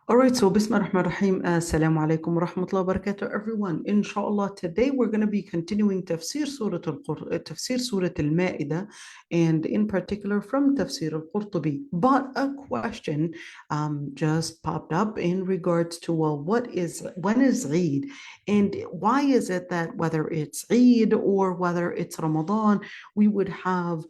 All right, so Bismillah ar-Rahman ar-Rahim. Assalamu alaikum wa rahmatullahi wa barakatuh, everyone. Inshallah, today we're going to be continuing Tafsir Surah al-Maida, and in particular from Tafsir al-Qurtubi. But a question just popped up in regards to, well, when is Eid? And why is it that whether it's Eid or whether it's Ramadan, we would have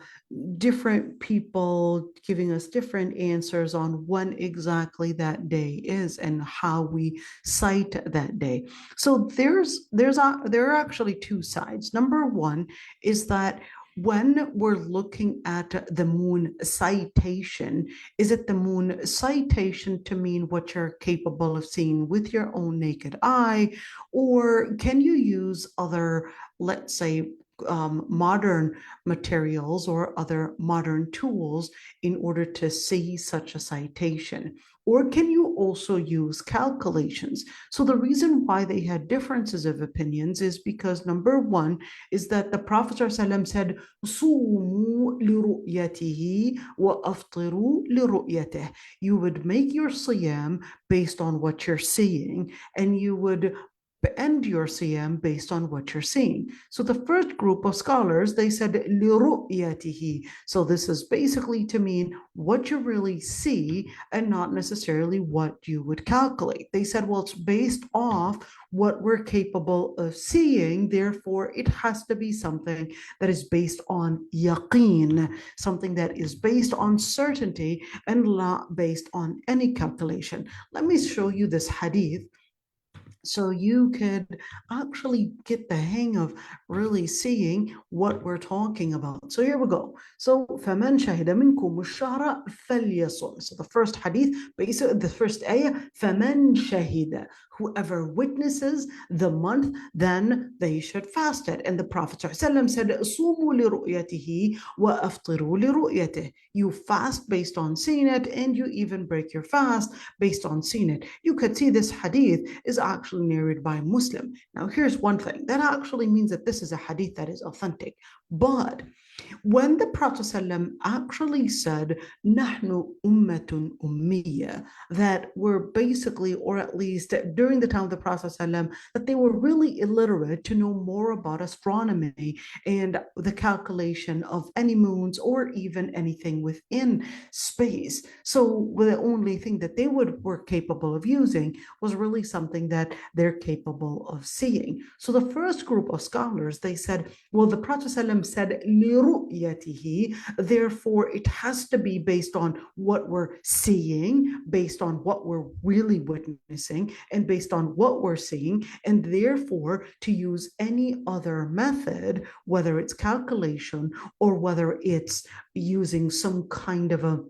different people giving us different answers on when exactly that day is and how we cite that day. So there are actually two sides. Number one is that when we're looking at the moon citation, is it the moon citation to mean what you're capable of seeing with your own naked eye, or can you use other, let's say, modern materials or other modern tools in order to see such a citation? Or can you also use calculations? So the reason why they had differences of opinions is because number one is that the Prophet ﷺ said, "Sumu liru'yatihi wa aftiru liru'yatih." You would make your siyam based on what you're seeing, and you would end your siyam based on what you're seeing. So the first group of scholars, they said liru'yatihi. So this is basically to mean what you really see and not necessarily what you would calculate. They said, well, it's based off what we're capable of seeing. Therefore, it has to be something that is based on yaqeen, something that is based on certainty and not based on any calculation. Let me show you this hadith so you could actually get the hang of really seeing what we're talking about. So here we go. So فَمَنْ شَهِدَ مِنْكُمُ الشَّهْرَ فَلْيَصُمْ. So the first hadith, basically the first ayah, فَمَنْ شَهِدَ. Whoever witnesses the month, then they should fast it. And the Prophet ﷺ said, صُومُوا لِرُؤْيَتِهِ وَأَفْطِرُوا لِرُؤْيَتِهِ. You fast based on seeing it, and you even break your fast based on seeing it. You could see this hadith is actually narrated by a Muslim. Now, here's one thing. That actually means that this is a hadith that is authentic. But when the Prophet ﷺ actually said, "Nahnu ummatun ummiyya," that we're basically, or at least during the time of the Prophet ﷺ, that they were really illiterate to know more about astronomy and the calculation of any moons or even anything within space. So the only thing that they were capable of using was really something that they're capable of seeing. So the first group of scholars, they said, well, the Prophet ﷺ said, لِرُؤْيَتِهِ, therefore it has to be based on what we're seeing, based on what we're really witnessing, and based on what we're seeing, and therefore to use any other method, whether it's calculation or whether it's using some kind of a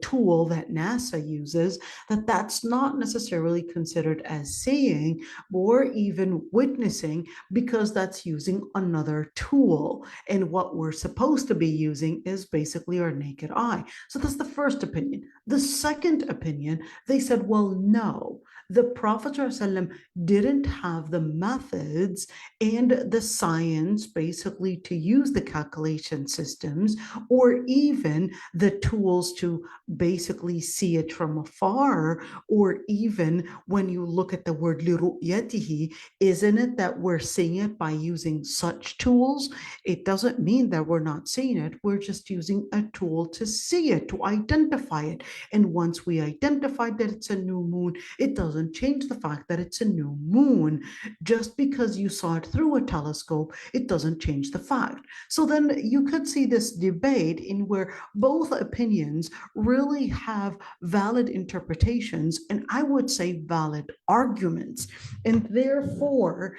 tool that NASA uses, that's not necessarily considered as seeing or even witnessing, because that's using another tool. And what we're supposed to be using is basically our naked eye. So that's the first opinion. The second opinion, they said, well, no, the Prophet ﷺ didn't have the methods and the science basically to use the calculation systems or even the tools to basically see it from afar, or even when you look at the word liru'yatihi, isn't it that we're seeing it by using such tools? It doesn't mean that we're not seeing it. We're just using a tool to see it, to identify it. And once we identify that it's a new moon, it doesn't change the fact that it's a new moon. Just because you saw it through a telescope, it doesn't change the fact. So then you could see this debate in where both opinions really have valid interpretations, and I would say valid arguments. And therefore,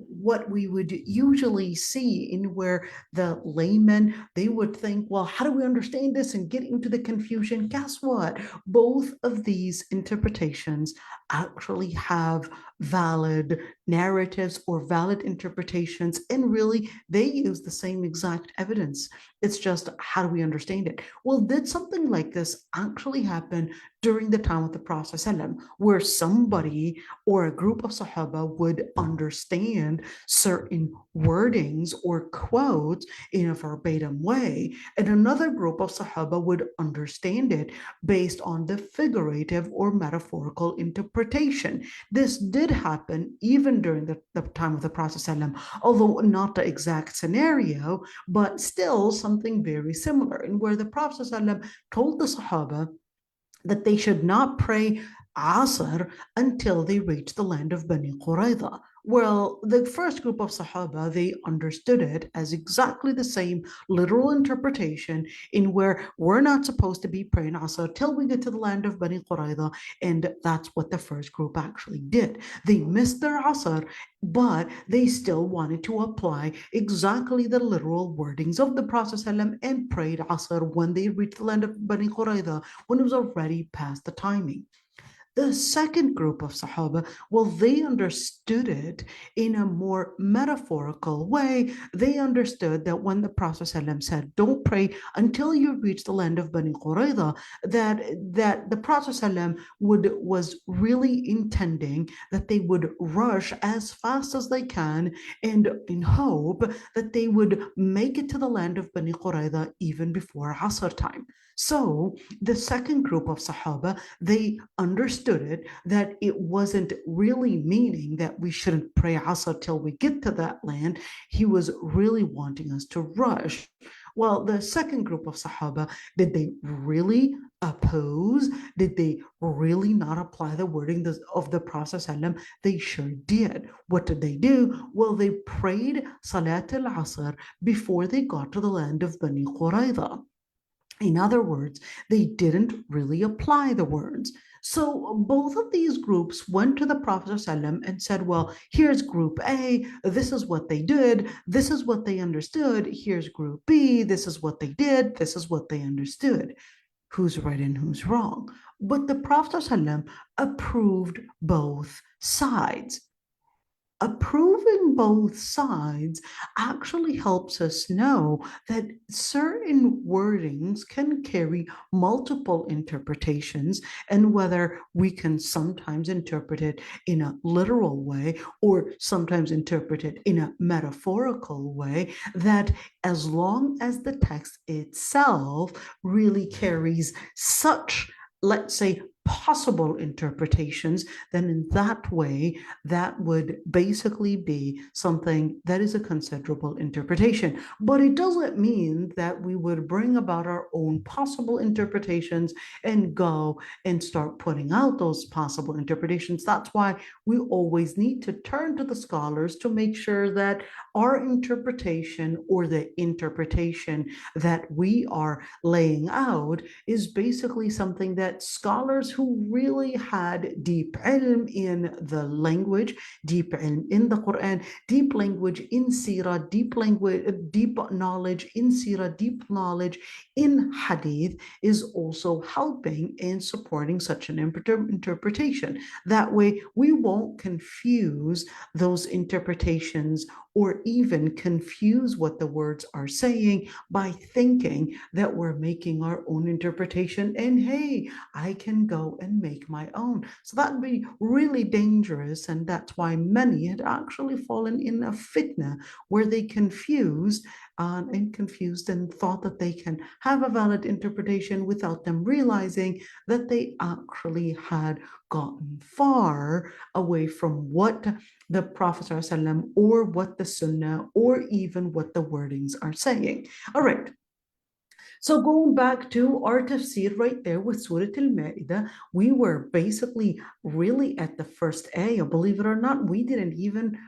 what we would usually see in where the laymen, they would think, well, how do we understand this, and get into the confusion? Guess what? Both of these interpretations actually have valid narratives or valid interpretations, and really they use the same exact evidence. It's just, how do we understand it? Well, did something like this actually happen during the time of the Prophet ﷺ, where somebody or a group of Sahaba would understand certain wordings or quotes in a verbatim way, and another group of Sahaba would understand it based on the figurative or metaphorical interpretation? This did happen even during the time of the Prophet ﷺ, although not the exact scenario, but still something very similar, in where the Prophet ﷺ told the Sahaba that they should not pray Asr until they reach the land of Bani Qurayza. Well, the first group of Sahaba, they understood it as exactly the same literal interpretation, in where we're not supposed to be praying Asr till we get to the land of Bani Qurayza, and that's what the first group actually did. They missed their Asr, but they still wanted to apply exactly the literal wordings of the Prophet ﷺ and prayed Asr when they reached the land of Bani Qurayza, when it was already past the timing. The second group of Sahaba, well, they understood it in a more metaphorical way. They understood that when the Prophet ﷺ said, don't pray until you reach the land of Bani Qurayza, that the Prophet ﷺ was really intending that they would rush as fast as they can, and in hope that they would make it to the land of Bani Qurayza even before Asr time. So the second group of Sahaba, they understood it, that it wasn't really meaning that we shouldn't pray Asr till we get to that land. He was really wanting us to rush. Well, the second group of Sahaba, did they really oppose? Did they really not apply the wording of the Prophet ﷺ? They sure did. What did they do? Well, they prayed Salat al-Asr before they got to the land of Bani Qurayza. In other words, they didn't really apply the words. So both of these groups went to the Prophet ﷺ and said, well, here's group A, this is what they did, this is what they understood. Here's group B, this is what they did, this is what they understood. Who's right and who's wrong? But the Prophet ﷺ approved both sides. Approving both sides actually helps us know that certain wordings can carry multiple interpretations, and whether we can sometimes interpret it in a literal way or sometimes interpret it in a metaphorical way, that as long as the text itself really carries such, let's say, possible interpretations, then in that way, that would basically be something that is a considerable interpretation. But it doesn't mean that we would bring about our own possible interpretations and go and start putting out those possible interpretations. That's why we always need to turn to the scholars to make sure that our interpretation, or the interpretation that we are laying out, is basically something that scholars who really had deep ilm in the language, deep ilm in the Quran, deep language in Sirah, deep knowledge in Sirah, deep knowledge in Hadith, is also helping and supporting such an interpretation. That way, we won't confuse those interpretations or even confuse what the words are saying by thinking that we're making our own interpretation, and hey, I can go and make my own. So that would be really dangerous, and that's why many had actually fallen in a fitna where they confused and thought that they can have a valid interpretation without them realizing that they actually had gotten far away from what the Prophet ﷺ or what the Sunnah or even what the wordings are saying. All right. So going back to our tafsir right there with Surah Al-Ma'idah, we were basically really at the first ayah. Believe it or not, we didn't even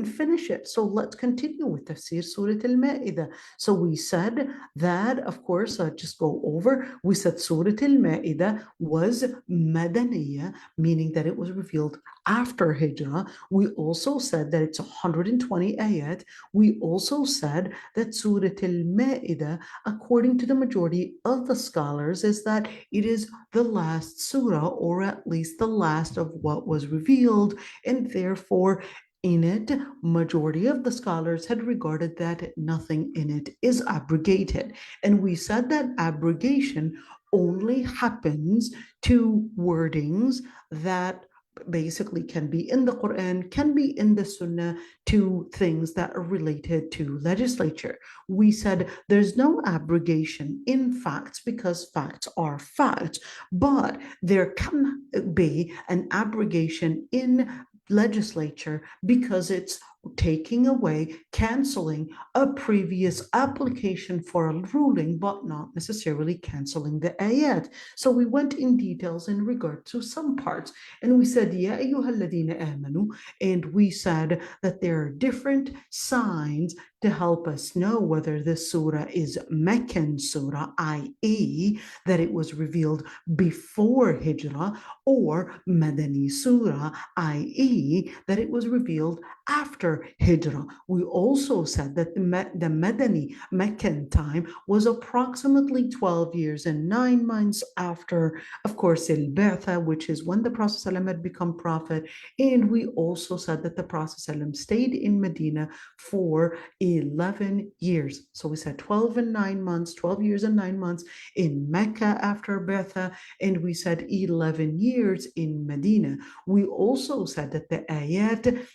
finish it. So let's continue with tafsir Surah Al-Ma'idah. So we said that, of course, just go over. We said Surah Al-Ma'idah was Madaniyah, meaning that it was revealed after Hijrah. We also said that it's 120 ayat. We also said that Surah Al-Ma'idah, according to the majority of the scholars, is that it is the last surah, or at least the last of what was revealed, and therefore in it, majority of the scholars had regarded that nothing in it is abrogated. And we said that abrogation only happens to wordings that basically can be in the Quran, can be in the Sunnah, to things that are related to legislature. We said there's no abrogation in facts because facts are facts, but there can be an abrogation in legislature because it's taking away, canceling a previous application for a ruling, but not necessarily canceling the ayat. So we went in details in regard to some parts, and we said, Ya ayyuhalladhina amanu, and we said that there are different signs to help us know whether this surah is Meccan surah, i.e., that it was revealed before Hijrah, or Madani surah, i.e., that it was revealed after Hijrah. We also said that the Madani Meccan time was approximately 12 years and 9 months after, of course, al-Batha, which is when the Prophet ﷺ had become prophet. And we also said that the Prophet ﷺ stayed in Medina for 11 years. So we said 12 and 9 months, 12 years and 9 months in Mecca after Batha, and we said 11 years in Medina. We also said that the ayat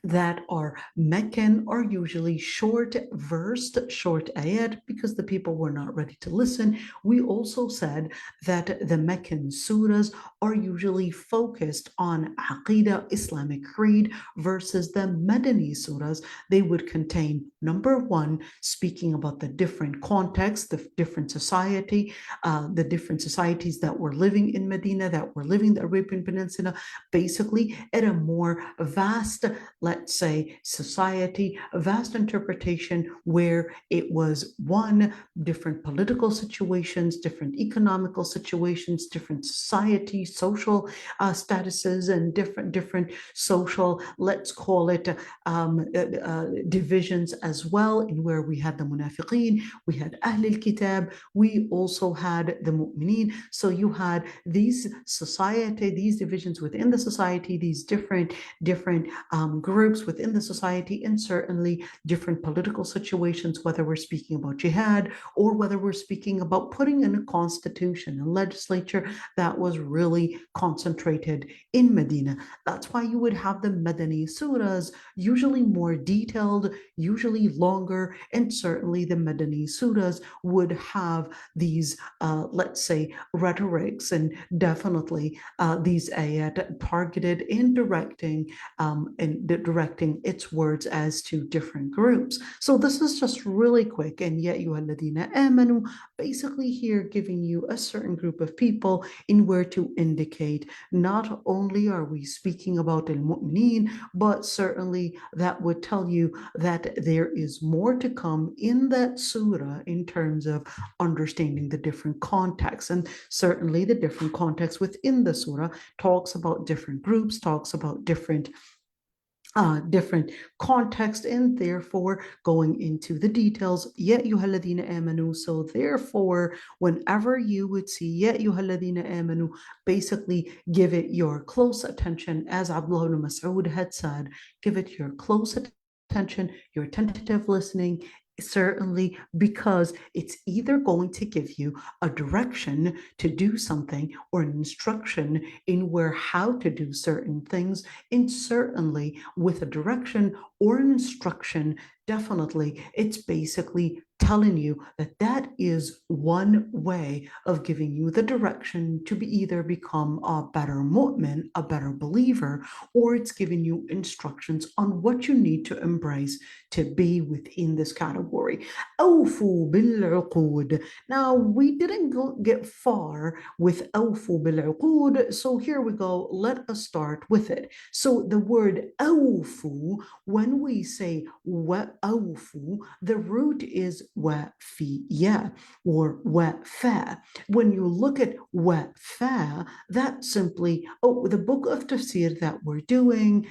that are Meccan are usually short versed, short ayat, because the people were not ready to listen. We also said that the Meccan surahs are usually focused on Aqidah, Islamic creed, versus the Madani surahs. They would contain, number one, speaking about the different contexts, the different society, the different societies that were living in Medina, that were living in the Arabian Peninsula, basically at a more vast, let's say, society, a vast interpretation where it was one, different political situations, different economical situations, different society, social statuses, and different social, let's call it, divisions as well, in where we had the munafiqeen, we had Ahl al-Kitab, we also had the mu'mineen. So you had these society, these divisions within the society, these different groups within the society, and certainly different political situations, whether we're speaking about jihad or whether we're speaking about putting in a constitution, a legislature that was really concentrated in Medina. That's why you would have the Madani surahs, usually more detailed, usually longer, and certainly the Madani surahs would have these, let's say, rhetorics, and definitely these ayat targeted in directing its words as to different groups. So this is just really quick, and yet you ayyuhalladhina amanu, basically here giving you a certain group of people in where to indicate not only are we speaking about al-mu'mineen, but certainly that would tell you that there is more to come in that surah in terms of understanding the different contexts. And certainly the different contexts within the surah talks about different groups, talks about different context, and therefore going into the details. Ya ayyuhalladhina amanu. So therefore, whenever you would see Ya ayyuhalladhina amanu, basically give it your close attention, as Abdullah ibn Mas'ud had said, give it your close attention, your tentative listening, certainly, because it's either going to give you a direction to do something or an instruction in where how to do certain things, and certainly with a direction or an instruction, definitely it's basically telling you that that is one way of giving you the direction to be either become a better mu'min, a better believer, or it's giving you instructions on what you need to embrace to be within this category. Awfu bil-uqud. Now, we didn't get far with awfu bil-uqud, so here we go. Let us start with it. So the word awfu, when we say awfu, the root is wafiya or wafa. When you look at wafa, that simply, the book of Tafsir that we're doing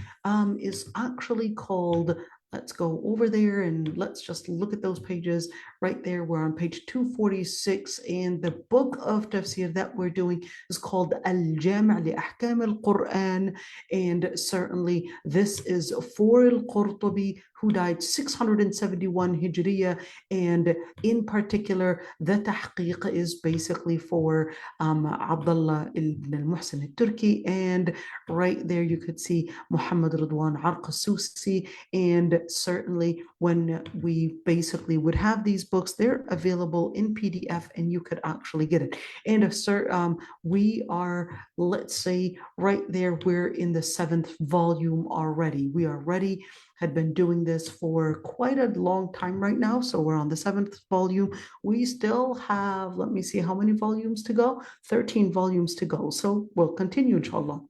is actually called let's go over there and let's just look at those pages right there. We're on page 246, and the book of tafsir that we're doing is called Al-Jami' li Ahkam al-Quran, and certainly this is for al-Qurtubi, who died 671 Hijriya, and in particular the tahqiq is basically for Abdullah ibn al-Muhsin al-Turki, and right there you could see Muhammad Ridwan Arq al-Susi. And certainly when we basically would have these books, they're available in PDF and you could actually get it. And if we are, let's say right there, we're in the 7th volume already. We are ready, had been doing this for quite a long time right now. So we're on the 7th volume. We still have, let me see how many volumes to go, 13 volumes to go. So we'll continue, inshallah.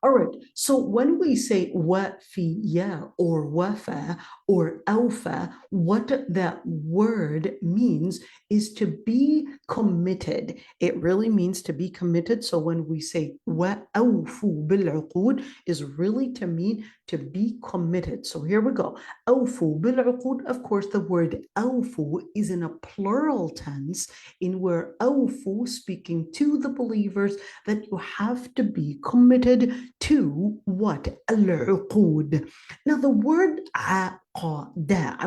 All right, so when we say wafiya or wafa or awfa, what that word means is to be committed. It really means to be committed. So when we say wa'awfu bil-uqud is really to mean to be committed. So here we go. Awfu bil-uqud, of course, the word awfu is in a plural tense, in where awfu, speaking to the believers, that you have to be committed to what? Al-uqud. Now the word aqada, I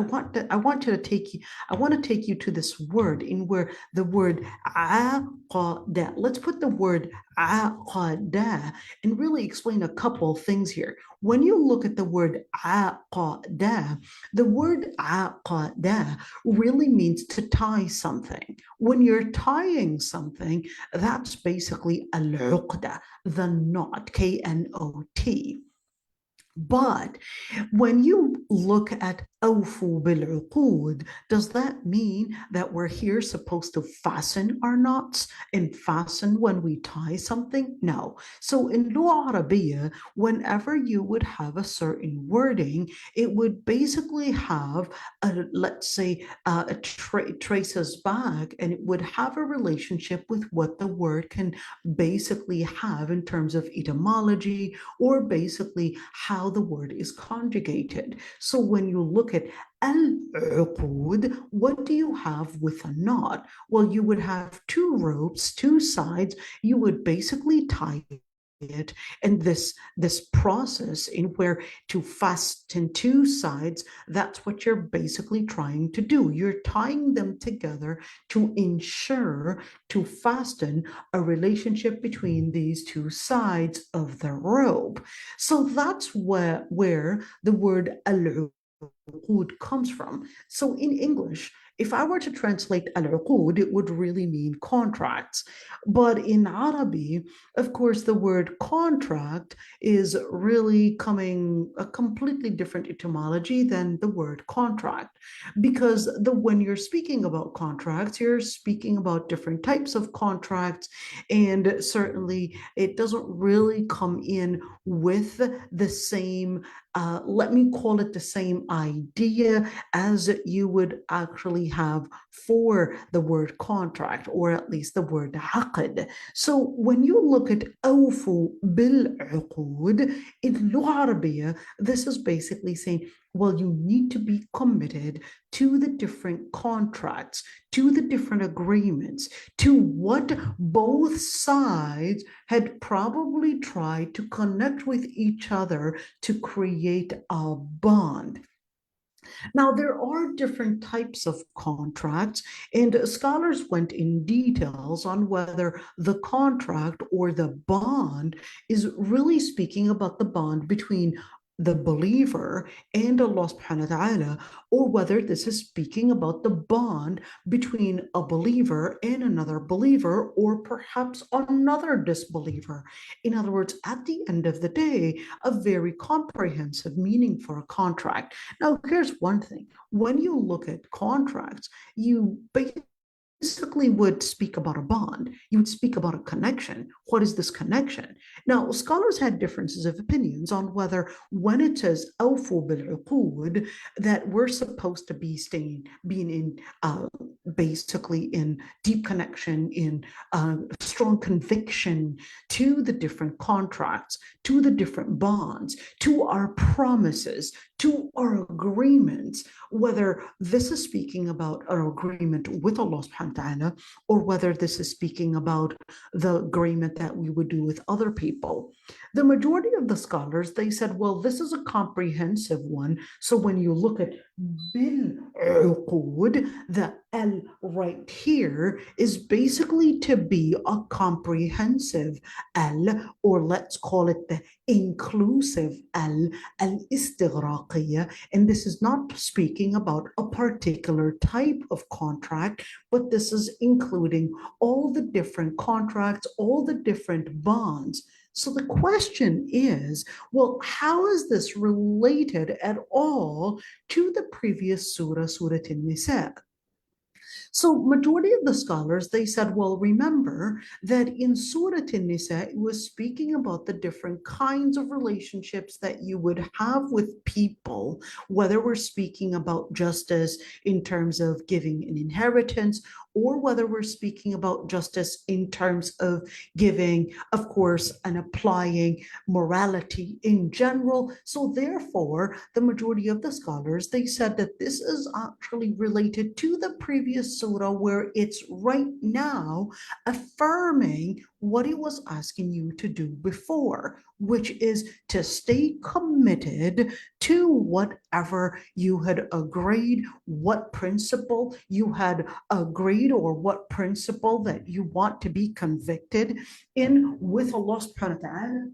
want to take you to this word, in where the word aqada. Let's put the word aqada and really explain a couple things here. When you look at the word aqada, the word aqada really means to tie something. When you're tying something, that's basically al-uqda, the knot, K-N-O-T. But when you look at awfu bil-uqud, does that mean that we're here supposed to fasten our knots and fasten when we tie something? No. So in Lugha Arabiya, whenever you would have a certain wording, it would basically have, let's say, traces back, and it would have a relationship with what the word can basically have in terms of etymology, or basically how the word is conjugated. So when you look at al-uqud, what do you have with a knot? Well, you would have two ropes, two sides. You would basically tie it, and this process in where to fasten two sides, that's what you're basically trying to do. You're tying them together to ensure, to fasten a relationship between these two sides of the rope. So that's where the word al-uqud comes from. So in English, if I were to translate al-uqud, it would really mean contracts. But in Arabic, of course, the word contract is really coming a completely different etymology than the word contract. Because when you're speaking about contracts, you're speaking about different types of contracts, and certainly it doesn't really come in with the same, let me call it the same idea as you would actually have for the word contract, or at least the word aqd. So when you look at awfu bil-uqud in Lugha Arabiya, this is basically saying, well, you need to be committed to the different contracts, to the different agreements, to what both sides had probably tried to connect with each other to create a bond. Now, there are different types of contracts, and scholars went in details on whether the contract or the bond is really speaking about the bond between the believer and Allah subhanahu wa ta'ala, or whether this is speaking about the bond between a believer and another believer, or perhaps another disbeliever. In other words, at the end of the day, a very comprehensive meaning for a contract. Now, here's one thing. When you look at contracts, you basically would speak about a bond. You would speak about a connection. What is this connection? Now, scholars had differences of opinions on whether when it says أوفوا بالعقود that we're supposed to be being in basically in deep connection, in strong conviction to the different contracts, to the different bonds, to our promises, to our agreements, whether this is speaking about our agreement with Allah subhanahu wa ta'ala, or whether this is speaking about the agreement that we would do with other people. The majority of the scholars, they said, well, this is a comprehensive one. So when you look at bil uqud, the al right here is basically to be a comprehensive al, or let's call it the inclusive al-istighraqiyya. And this is not speaking about a particular type of contract, but this is including all the different contracts, all the different bonds. So the question is, well, how is this related at all to the previous surah, Surah An-Nisa? So majority of the scholars, they said, well, remember that in Surah An-Nisa, it was speaking about the different kinds of relationships that you would have with people, whether we're speaking about justice in terms of giving an inheritance, or whether we're speaking about justice in terms of giving, of course, and applying morality in general. So therefore, the majority of the scholars, they said that this is actually related to the previous surah, where it's right now affirming what he was asking you to do before, which is to stay committed to whatever you had agreed, what principle you had agreed, or what principle that you want to be convicted in with Allah subhanahu wa ta'ala,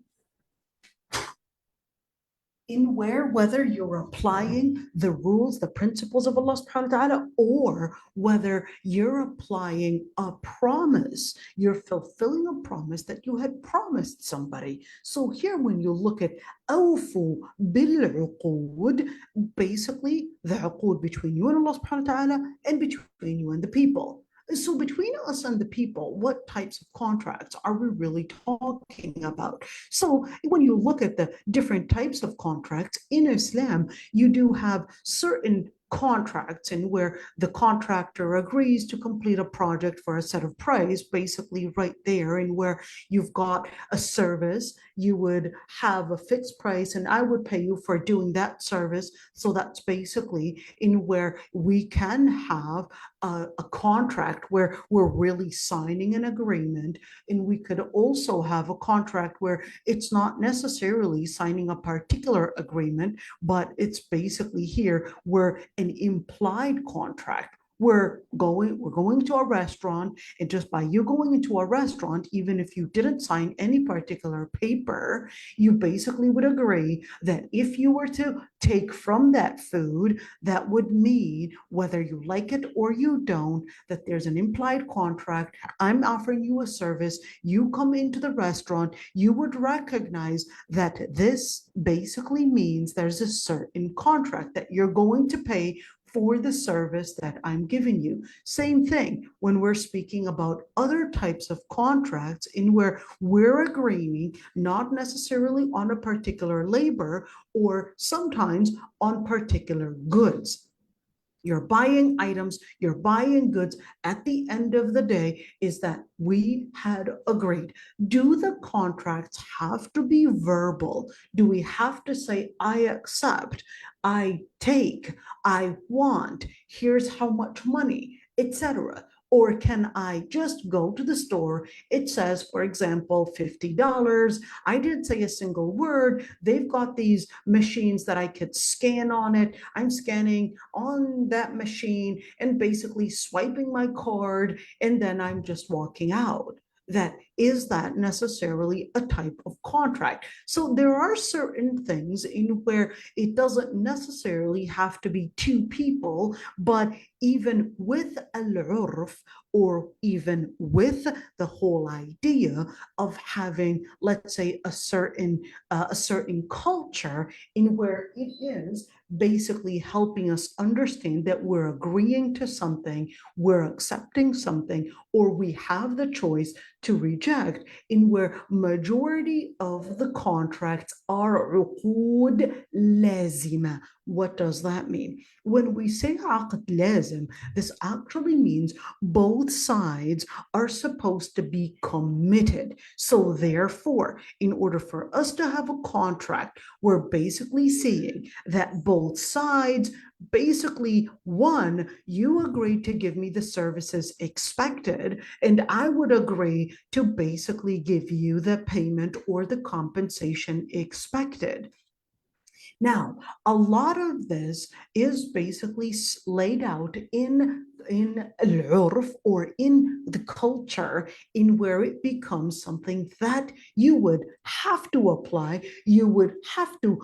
in whether you're applying the rules, the principles of Allah subhanahu wa ta'ala, or whether you're applying a promise, you're fulfilling a promise that you had promised somebody. So here, when you look at awfu bil uqud, basically the uqud between you and Allah subhanahu wa ta'ala, and between you and the people. So between us and the people, what types of contracts are we really talking about? So when you look at the different types of contracts in Islam, you do have certain contracts in where the contractor agrees to complete a project for a set of price, basically right there, and where you've got a service, you would have a fixed price and I would pay you for doing that service. So that's basically in where we can have a contract where we're really signing an agreement, and we could also have a contract where it's not necessarily signing a particular agreement, but it's basically here where an implied contract. We're going to a restaurant, and just by you going into a restaurant, even if you didn't sign any particular paper, you basically would agree that if you were to take from that food, that would mean, whether you like it or you don't, that there's an implied contract. I'm offering you a service. You come into the restaurant, you would recognize that this basically means there's a certain contract that you're going to pay for the service that I'm giving you. Same thing when we're speaking about other types of contracts in where we're agreeing not necessarily on a particular labor, or sometimes on particular goods. You're buying items, you're buying goods. At the end of the day, is that we had agreed. Do the contracts have to be verbal? Do we have to say, I accept, I take, I want, here's how much money, etc.? Or can I just go to the store? It says, for example, $50. I didn't say a single word. They've got these machines that I could scan on it. I'm scanning on that machine and basically swiping my card, and then I'm just walking out. Is that necessarily a type of contract? So there are certain things in where it doesn't necessarily have to be two people, but even with al-urf, or even with the whole idea of having, let's say, a certain culture in where it is basically helping us understand that we're agreeing to something, we're accepting something, or we have the choice to reject, in where majority of the contracts are uqud lazima. What does that mean? When we say aqd lazim, this actually means both sides are supposed to be committed. So therefore, in order for us to have a contract, we're basically saying that both sides, basically, one, you agree to give me the services expected, and I would agree to basically give you the payment or the compensation expected. Now, a lot of this is basically laid out in al-urf, or in the culture, in where it becomes something that you would have to apply, you would have to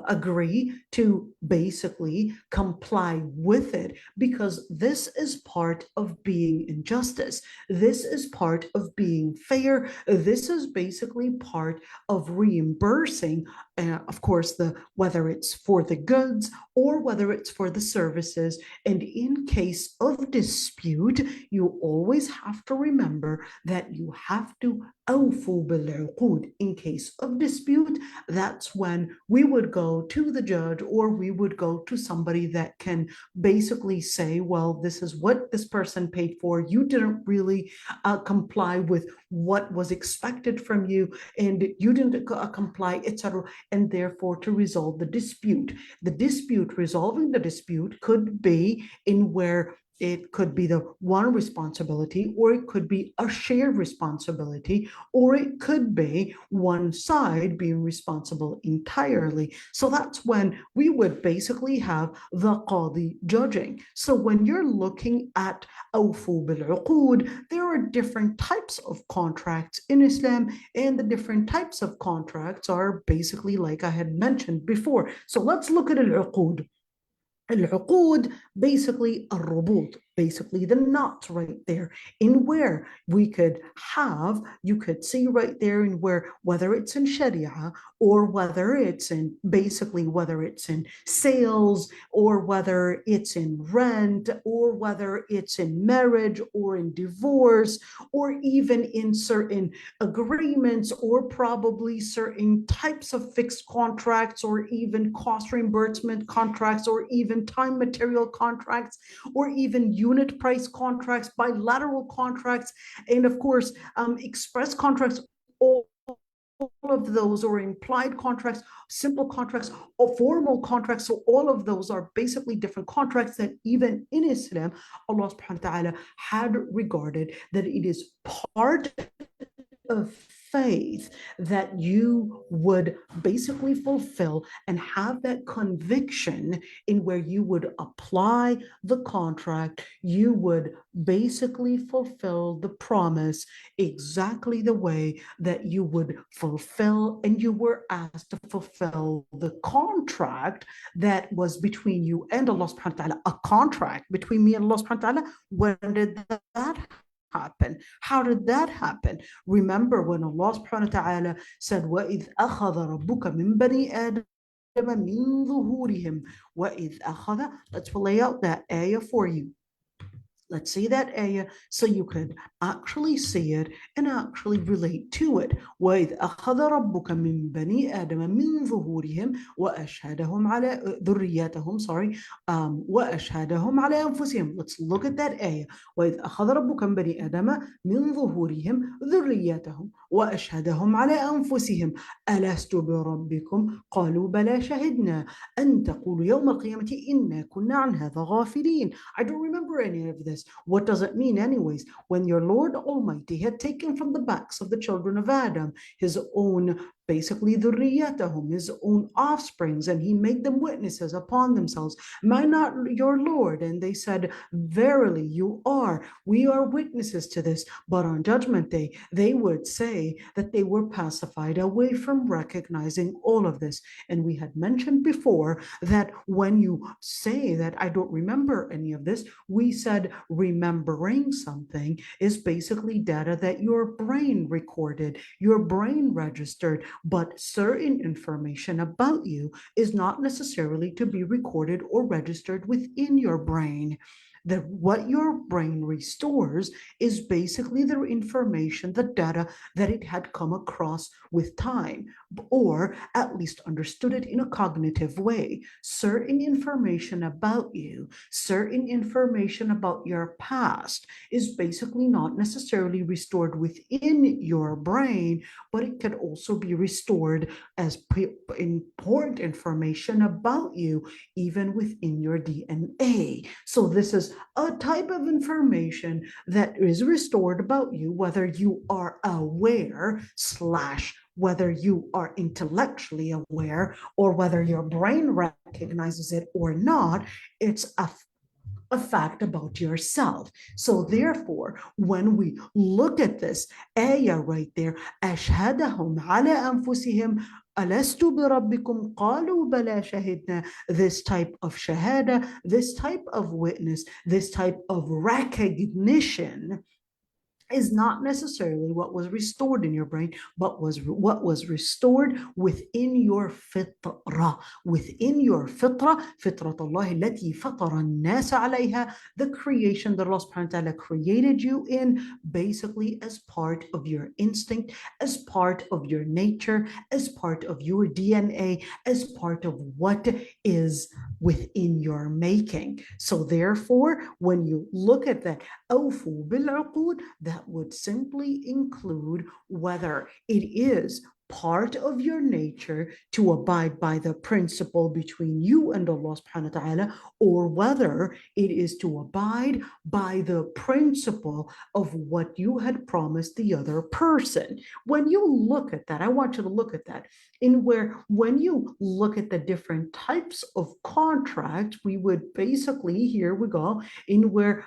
agree to basically comply with it, because this is part of being in justice. This is part of being fair. This is basically part of reimbursing, of course, whether it's for the goods or whether it's for the services. And in case of dispute, you always have to remember that you have to awfu bil-uqud. In case of dispute, that's when we would go to the judge, or we would go to somebody that can basically say, well, this is what this person paid for. You didn't really comply with what was expected from you, and you didn't comply, etc. And therefore, to resolve the dispute. Resolving the dispute could be in where it could be the one responsibility, or it could be a shared responsibility, or it could be one side being responsible entirely. So that's when we would basically have the qadi judging. So when you're looking at awfu bil-uqud, there are different types of contracts in Islam, and the different types of contracts are basically like I had mentioned before. So let's look at al-uqud. Al-uqud, basically الربوط, basically the knots right there, in where we could have, you could see right there, in where, whether it's in Sharia, or whether it's in, basically, whether it's in sales, or whether it's in rent, or whether it's in marriage, or in divorce, or even in certain agreements, or probably certain types of fixed contracts, or even cost reimbursement contracts, or even time material contracts, or even unit price contracts, bilateral contracts, and of course, express contracts. All of those, or implied contracts, simple contracts, or formal contracts. So all of those are basically different contracts that even in Islam, Allah subhanahu wa ta'ala had regarded that it is part of faith that you would basically fulfill, and have that conviction in where you would apply the contract, you would basically fulfill the promise exactly the way that you would fulfill, and you were asked to fulfill the contract that was between you and Allah subhanahu wa ta'ala. A contract between me and Allah subhanahu wa ta'ala. When did that happen? How did that happen? Remember when Allah subhanahu wa ta'ala said, وَإِذْ أَخَذَ رَبُّكَ مِنْ بَنِي آدَمَ مِنْ ظُهُورِهِمْ وَإِذْ أَخَذَ. Let's lay out that ayah for you. Let's see that ayah so you could actually see it and actually relate to it. وَإِذْ أَخَذَ رَبُّكَ مِنْ بَنِي آدَمَ مِنْ ظُهُورِهِمْ وَأَشْهَدَهُمْ عَلَى ذُرِّيَّتَهُم وَأَشْهَدَهُمْ عَلَى أَنفُسِهِمْ. Let's look at that ayah. وَإِذْ أَخَذَ رَبُّكَ مِنْ بَنِي آدَمَ مِنْ ظُهُورِهِمْ ذُرِّيَّتَهُم وَأَشْهَدَهُمْ عَلَى أَنفُسِهِمْ أَلَسْتُ بِرَبِّكُمْ قَالُوا بَلَى شَهِدْنَا أَن تَقُولُوا يَوْمَ الْقِيَامَةِ إِنَّا كُنَّا عَنْ هَذَا غَافِلِينَ. I don't remember any of this. What does it mean anyways? When your Lord Almighty had taken from the backs of the children of Adam his own basically ذريتهم, his own offsprings, and he made them witnesses upon themselves. Am I not your Lord? And they said, verily you are. We are witnesses to this. But on Judgment Day, they would say that they were pacified away from recognizing all of this. And we had mentioned before that when you say that I don't remember any of this, we said remembering something is basically data that your brain recorded, your brain registered, but certain information about you is not necessarily to be recorded or registered within your brain. That what your brain restores is basically the information, the data that it had come across with time, or at least understood it in a cognitive way. Certain information about you, certain information about your past is basically not necessarily restored within your brain, but it can also be restored as important information about you, even within your DNA. So this is a type of information that is restored about you, whether you are aware / whether you are intellectually aware, or whether your brain recognizes it or not. It's a fact about yourself. So therefore, when we look at this ayah right there, أشهدهم على أنفسهم ألست بربكم قالوا بلى شهدنا, this type of shahada, this type of witness, this type of recognition is not necessarily what was restored in your brain, but what was restored within your fitra. Within your fitra, fitrat Allah التي فطر الناس عليها, the creation that Allah subhanahu wa ta'ala created you in, basically as part of your instinct, as part of your nature, as part of your DNA, as part of what is within your making. So therefore, when you look at that, أوفوا بالعقود, that would simply include whether it is part of your nature to abide by the principle between you and Allah subhanahu wa ta'ala, or whether it is to abide by the principle of what you had promised the other person. When you look at that, I want you to look at that in where when you look at the different types of contracts, we would basically, here we go, in where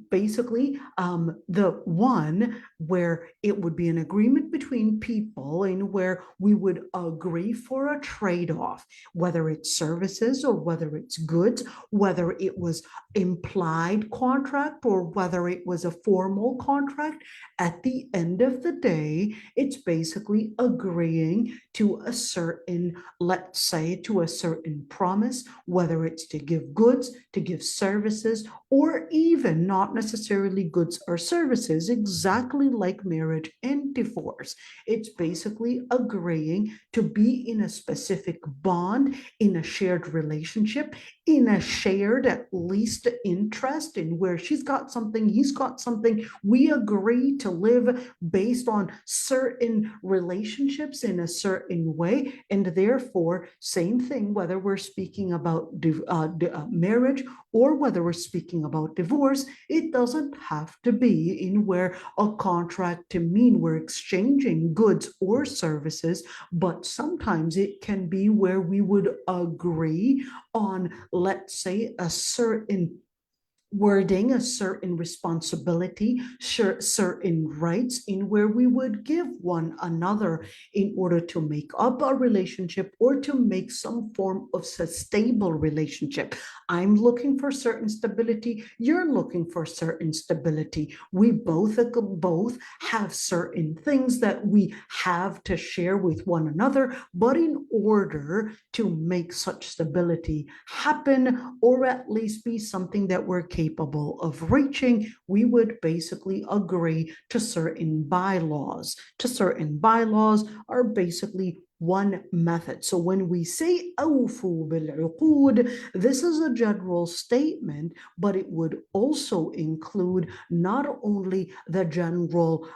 basically the one where it would be an agreement between people in where we would agree for a trade-off, whether it's services or whether it's goods, whether it was implied contract or whether it was a formal contract. At the end of the day, it's basically agreeing to a certain, let's say, to a certain promise, whether it's to give goods, to give services, or even not necessarily goods or services, exactly like marriage and divorce. It's basically agreeing to be in a specific bond, in a shared relationship, in a shared, at least, interest in where she's got something, he's got something. We agree to live based on certain relationships in a certain way. And therefore, same thing, whether we're speaking about marriage or whether we're speaking about divorce, it doesn't have to be in where a contract to mean we're exchanging goods or services, but sometimes it can be where we would agree on, let's say, a certain wording, a certain responsibility, certain rights in where we would give one another in order to make up a relationship or to make some form of stable relationship. I'm looking for certain stability, you're looking for certain stability. We both have certain things that we have to share with one another, but in order to make such stability happen, or at least be something that we're capable of reaching, we would basically agree to certain bylaws. Certain bylaws are basically one method. So when we say أوفوا بالعقود, this is a general statement, but it would also include not only the general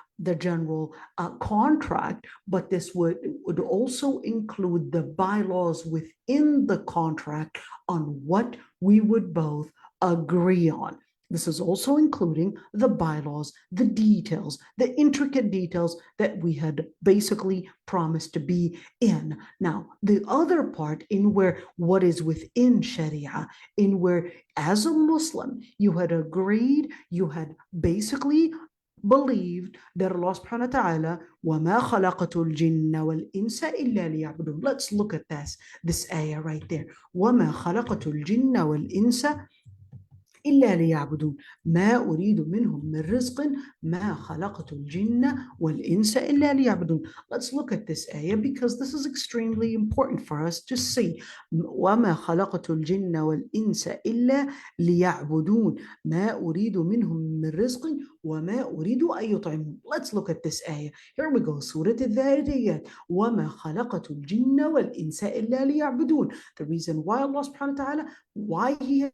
contract, but this would also include the bylaws within the contract on what we would both agree on. This is also including the bylaws, the details, the intricate details that we had basically promised to be in. Now, the other part in where what is within Sharia, in where as a Muslim, you had agreed, you had basically believed that Allah subhanahu wa ta'ala وَمَا خَلَقَتُ الْجِنَّ وَالْإِنسَ إِلَّا لِيَعْبُدُونَ. Let's look at this ayah right there. وَمَا خَلَقَتُ الْجِنَّ وَالْإِنسَ إلا ليعبدون ما أريد منهم من رزق ما خلقت الجن والإنس إلا ليعبدون. Let's look at this ayah because this is extremely important for us to see. وما خلقت الجن والإنس إلا ليعبدون ما أريد منهم من رزق وما أريد أن يطعمون. Let's look at this ayah. Here we go. سورة الذاريات وما خلقت الجن والإنس إلا ليعبدون. The reason why Allah subhanahu wa ta'ala, why He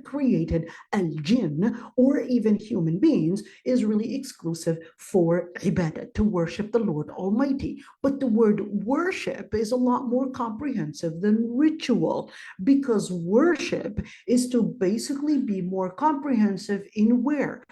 created al-jinn or even human beings is really exclusive for ibadah, to worship the Lord Almighty. But the word worship is a lot more comprehensive than ritual, because worship is to basically be more comprehensive in where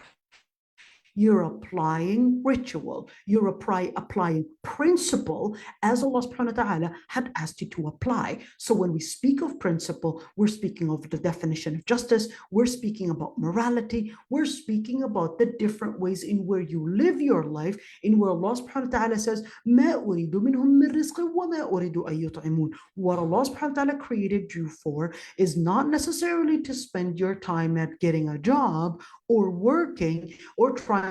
you're applying ritual, you're applying principle as Allah subhanahu wa ta'ala had asked you to apply. So when we speak of principle, we're speaking of the definition of justice, we're speaking about morality, we're speaking about the different ways in where you live your life, in where Allah subhanahu wa ta'ala says, مَا أُرِيدُ مِنْهُم مِّن رِزْقٍ وَمَا أُرِيدُ أَن يُطْعِمُونَ. What Allah subhanahu wa ta'ala created you for is not necessarily to spend your time at getting a job or working or trying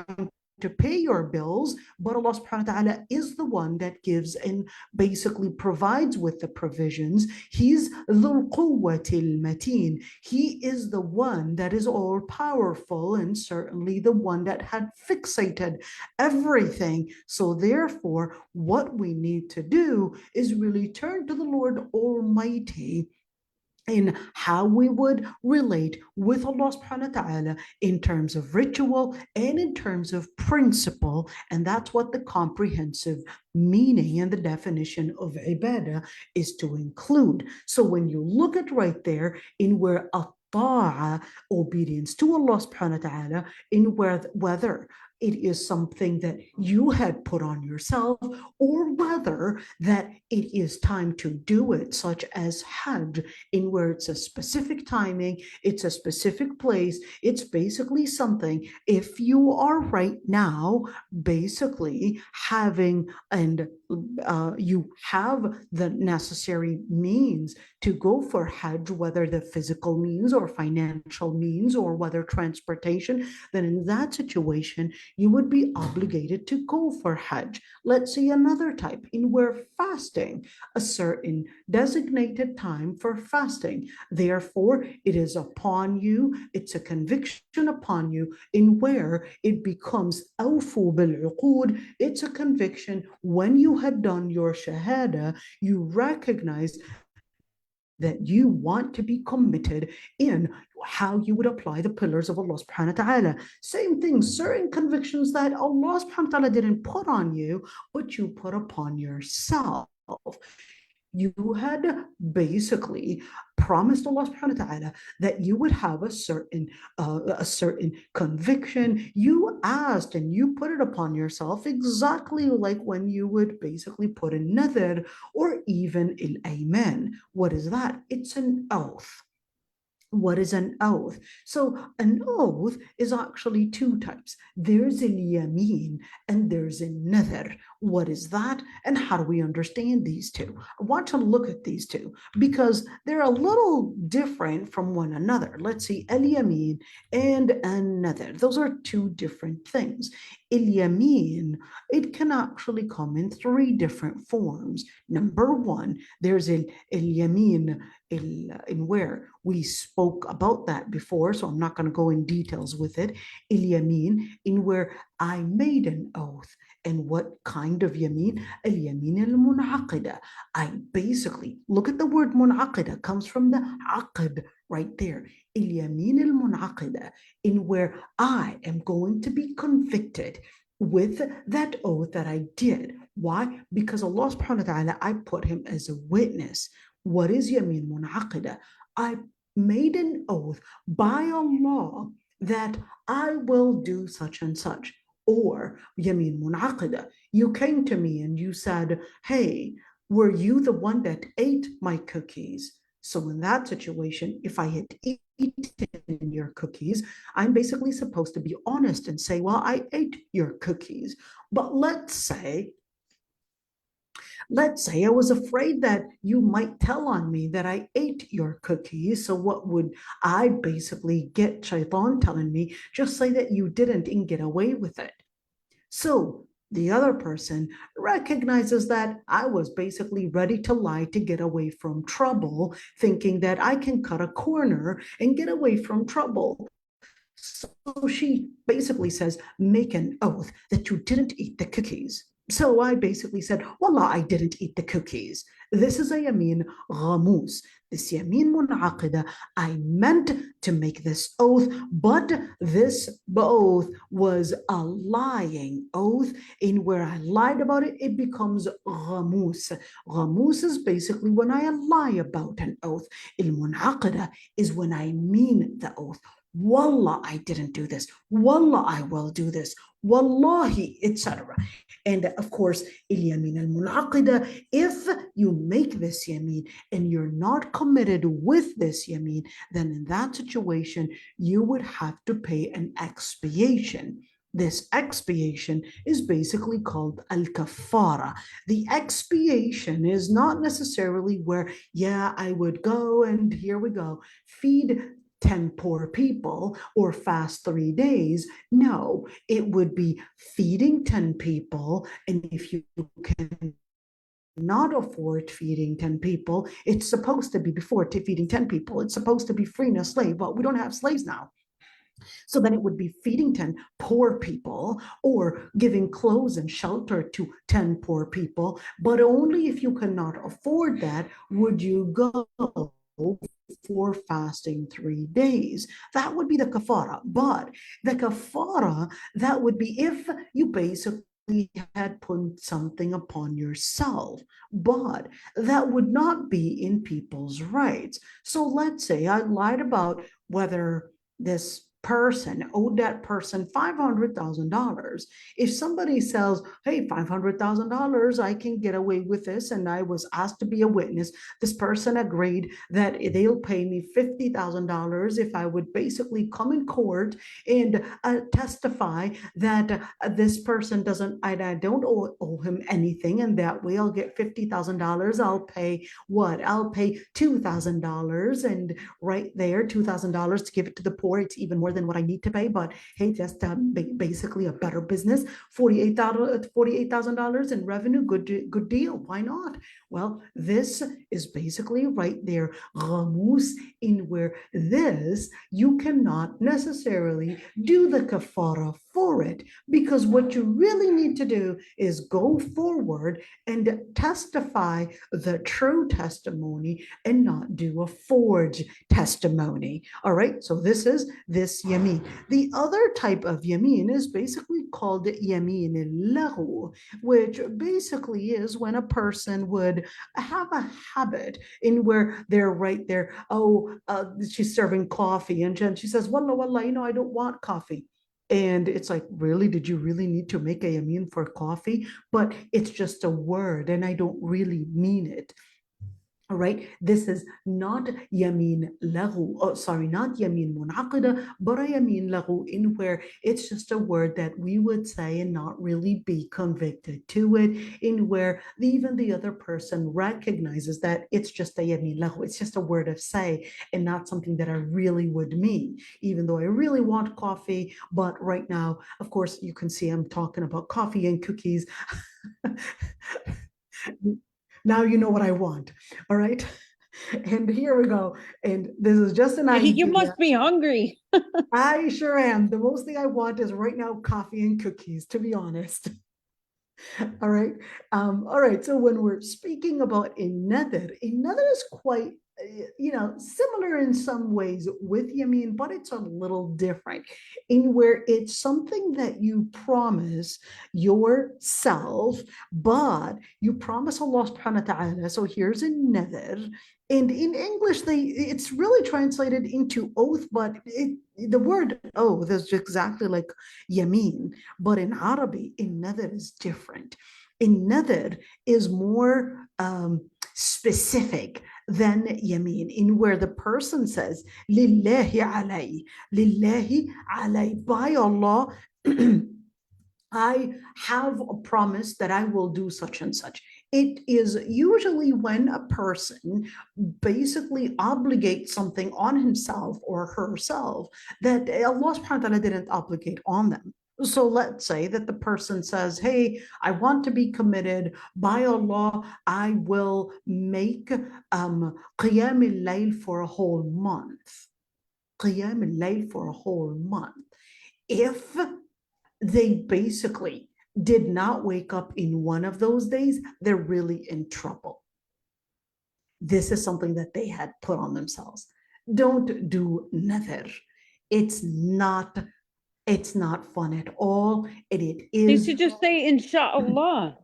to pay your bills, but Allah subhanahu wa ta'ala is the one that gives and basically provides with the provisions. He's dhul quwwatil mateen. He is the one that is all powerful and certainly the one that had fixated everything. So therefore, what we need to do is really turn to the Lord Almighty in how we would relate with Allah subhanahu wa ta'ala in terms of ritual and in terms of principle. And that's what the comprehensive meaning and the definition of ibadah is to include. So when you look at right there in where obedience to Allah subhanahu wa ta'ala, in whether it is something that you had put on yourself or whether that it is time to do it, such as Hajj, in where it's a specific timing, it's a specific place, it's basically something, if you are right now basically having and you have the necessary means to go for Hajj, whether the physical means or financial means or whether transportation, then in that situation, you would be obligated to go for Hajj. Let's see another type in where fasting, a certain designated time for fasting. Therefore, it is upon you, it's a conviction upon you in where it becomes awfu bil-uqud. It's a conviction when you had done your shahada, you recognize that you want to be committed in how you would apply the pillars of Allah subhanahu wa ta'ala. Same thing, certain convictions that Allah subhanahu wa ta'ala didn't put on you, but you put upon yourself. You had basically promised Allah subhanahu wa ta'ala that you would have a certain conviction. You asked and you put it upon yourself exactly like when you would basically put a nadhr or even al-ayman. What is that? It's an oath. What is an oath? So an oath is actually two types. There's al-yamin and there's a nadhr. What is that? And how do we understand these two? I want to look at these two because they're a little different from one another. Let's see, al-yamin and an-nadhr. Those are two different things. Al-yamin, it can actually come in three different forms. Number one, there's al-yamin in where we spoke about that before, so I'm not going to go in details with it. Al-yamin, in where I made an oath. And what kind of yamin? Al-yamin al-munaqida. I basically, look at the word munaqida, comes from the aqd right there. Al-yamin al-munaqida, in where I am going to be convicted with that oath that I did. Why? Because Allah subhanahu wa ta'ala, I put him as a witness. What is yamin munaqida? I made an oath by Allah that I will do such and such. Or yamin munaqida, you came to me and you said, hey, were you the one that ate my cookies? So in that situation, if I had eaten your cookies, I'm basically supposed to be honest and say, well, I ate your cookies. But let's say I was afraid that you might tell on me that I ate your cookies. So what would I basically get shaitan telling me? Just say that you didn't and get away with it. So the other person recognizes that I was basically ready to lie to get away from trouble, thinking that I can cut a corner and get away from trouble. So she basically says, make an oath that you didn't eat the cookies. So I basically said, Wallah, I didn't eat the cookies. This is a yamin ghamus. This yamin munaqida. I meant to make this oath, but this oath was a lying oath. In where I lied about it, it becomes ghamus. Ghamus is basically when I lie about an oath. Il munaqida is when I mean the oath. Wallah, I didn't do this. Wallah, I will do this. Wallahi, etc. And of course, il-yamin al-munaqida, if you make this yamin and you're not committed with this yamin, then in that situation, you would have to pay an expiation. This expiation is basically called al-kafara. The expiation is not necessarily where, yeah, I would go and here we go, feed 10 poor people or fast 3 days. No, it would be feeding 10 people. And if you can not afford feeding 10 people, it's supposed to be before feeding 10 people. It's supposed to be freeing a slave, but we don't have slaves now. So then it would be feeding 10 poor people or giving clothes and shelter to 10 poor people. But only if you cannot afford that would you go for fasting 3 days. That would be the kafara. But the kafara, that would be if you basically had put something upon yourself, but that would not be in people's rights. So let's say I lied about whether this person owed that person $500,000. If somebody says, hey, $500,000, I can get away with this, and I was asked to be a witness, this person agreed that they'll pay me $50,000 if I would basically come in court and testify that this person I don't owe him anything, and that way I'll get $50,000. I'll pay what? I'll pay $2,000, and right there, $2,000 to give it to the poor. It's even more than what I need to pay, but hey, just basically a better business. $48,000 in revenue, good deal. Why not? Well, this is basically right there, ghamus, in where this you cannot necessarily do the kafara for it, because what you really need to do is go forward and testify the true testimony and not do a forged testimony. All right, so this is this yamin. The other type of yamin is basically called yamin al-lahu, which basically is when a person would have a habit in where they're right there, she's serving coffee, and she says, wallah, wallah, I don't want coffee. And it's like, really, did you really need to make a yamin for coffee? But it's just a word and I don't really mean it. All right, this is not yamin lahu, not yamin munaqida, but a yamin lahu, in where it's just a word that we would say and not really be convicted to it, in where even the other person recognizes that it's just a yamin lahu, it's just a word of say and not something that I really would mean, even though I really want coffee. But right now, of course, you can see I'm talking about coffee and cookies. Now you know what I want. All right. And here we go. And this is just an idea. You must be hungry. I sure am. The most thing I want is right now coffee and cookies, to be honest. All right. All right. So when we're speaking about a nadr is quite similar in some ways with Yamin, but it's a little different in where it's something that you promise yourself, but you promise Allah subhanahu wa ta'ala. So here's a nadhr. And in English, it's really translated into oath, but the word oath is exactly like Yamin. But in Arabic, in nadhr is different. In nadhr is more specific than Yamin, in where the person says, Lillahi alay, Lillahi alay, by Allah, I have a promise that I will do such and such. It is usually when a person basically obligates something on himself or herself that Allah subhanahu wa ta'ala didn't obligate on them. So let's say that the person says, hey, I want to be committed. By Allah, I will make qiyam al-layl for a whole month. Qiyam al-layl for a whole month. If they basically did not wake up in one of those days, they're really in trouble. This is something that they had put on themselves. Don't do nadhr. It's not fun at all. And it is. You should just say inshallah.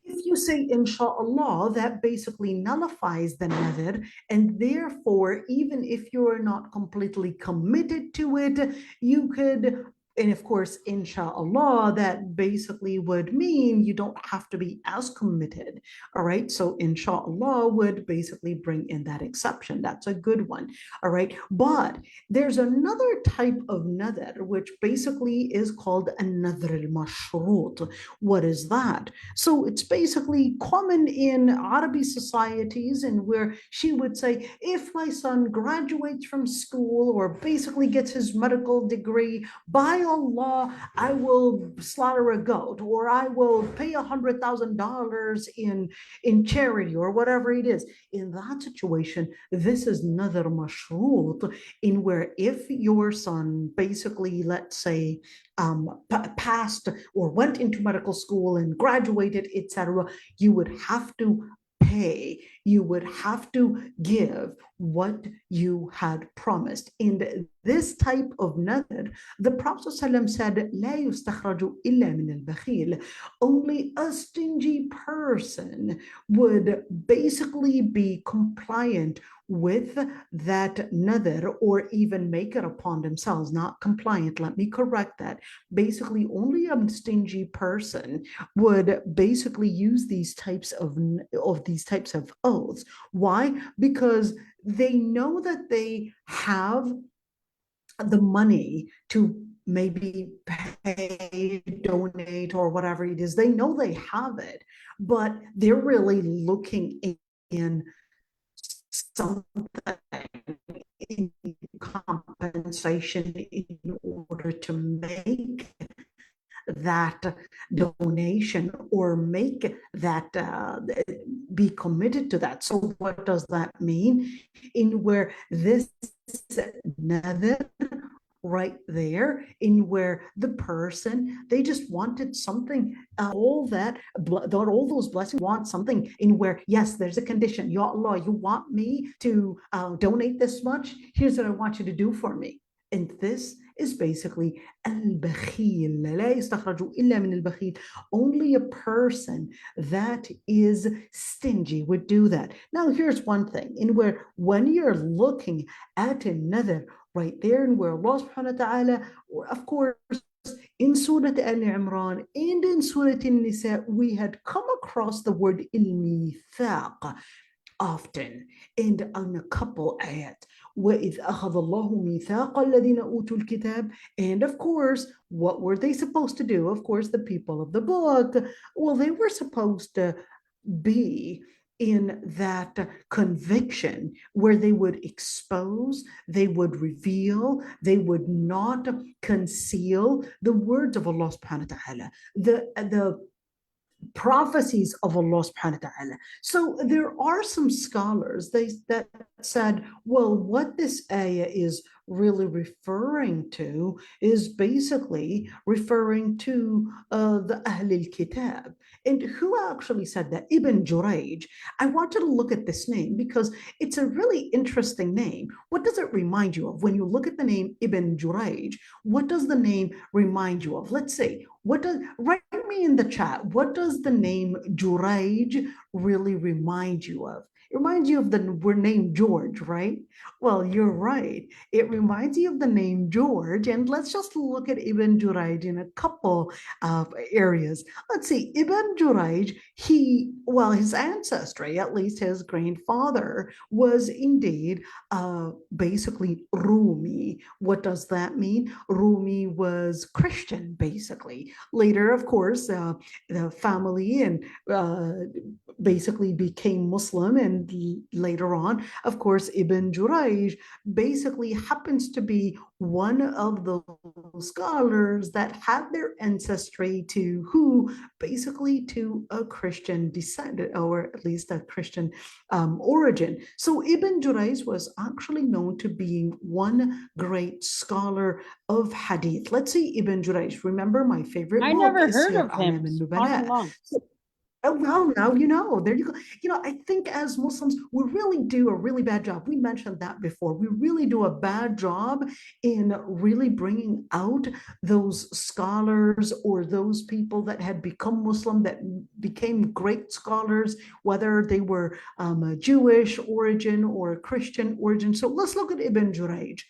If you say inshallah, that basically nullifies the nadhr, and therefore, even if you're not completely committed to it, you could. And of course, inshallah, that basically would mean you don't have to be as committed. All right. So, inshallah would basically bring in that exception. That's a good one. All right. But there's another type of nadhr, which basically is called a nadhr al-mashrut. What is that? So, it's basically common in Arabic societies, and where she would say, if my son graduates from school or basically gets his medical degree, by Allah, I will slaughter a goat, or I will pay $100,000 in charity, or whatever it is. In that situation, this is nadhr mashrut, in where if your son basically, let's say, passed or went into medical school and graduated, etc., you would have to pay, you would have to give what you had promised. In this type of nadhr, the Prophet ﷺ said, لا يستخرج إلا من البخيل. Only a stingy person would basically be compliant with that nadhr, or even make it upon themselves. Not compliant, let me correct that. Basically, only a stingy person would basically use these types of oaths. Why? Because they know that they have the money to maybe pay, donate, or whatever it is. They know they have it, but they're really looking in something in compensation in order to make that donation or make that be committed to that. So what does that mean? In where this nadhr right there, in where the person, they just wanted something, all those blessings, want something in where, yes, there's a condition. Ya Allah, you want me to donate this much? Here's what I want you to do for me. And this is basically al-bakhil. لا يستخرج إلا من البخيل. Only a person that is stingy would do that. Now, here's one thing, in where when you're looking at another right there, and where Allah subhanahu wa ta'ala, of course, in Surah Al-Imran and in Surah An-Nisa, we had come across the word al-mithaq often, and on a couple ayat. وَإِذْ أَخَذَ اللَّهُ مِيثَاقَ الَّذِينَ أُوتُوا الْكِتَابَ. And of course, what were they supposed to do? Of course, the people of the book, well, they were supposed to be in that conviction where they would expose, they would reveal, they would not conceal the words of Allah subhanahu wa ta'ala, the prophecies of Allah subhanahu wa ta'ala. So there are some scholars that said, well, what this ayah is really referring to is basically referring to the Ahl al-Kitab. And who actually said that? Ibn Jurayj. I wanted to look at this name because it's a really interesting name. What does it remind you of? When you look at the name Ibn Jurayj, what does the name remind you of? Let's see. Write me in the chat, what does the name Jurayj really remind you of? It reminds you of the name George, right? Well, you're right. It reminds you of the name George. And let's just look at Ibn Jurayj in a couple of areas. Let's see, Ibn Jurayj, his ancestry, at least his grandfather, was indeed basically Rumi. What does that mean? Rumi was Christian, basically. Later, of course, the family and basically became Muslim, and later on, of course, Ibn Jurayj basically happens to be one of the scholars that had their ancestry to a Christian descent, or at least a Christian origin. So Ibn Jurayj was actually known to being one great scholar of hadith. Let's see Ibn Jurayj. Remember my favorite I book never is heard Siyar of him. A'lam al-Nubala. Subhanallah. Oh, well, now you know. There you go. I think as Muslims, we really do a really bad job. We mentioned that before. We really do a bad job in really bringing out those scholars or those people that had become Muslim, that became great scholars, whether they were a Jewish origin or a Christian origin. So let's look at Ibn Jurayj.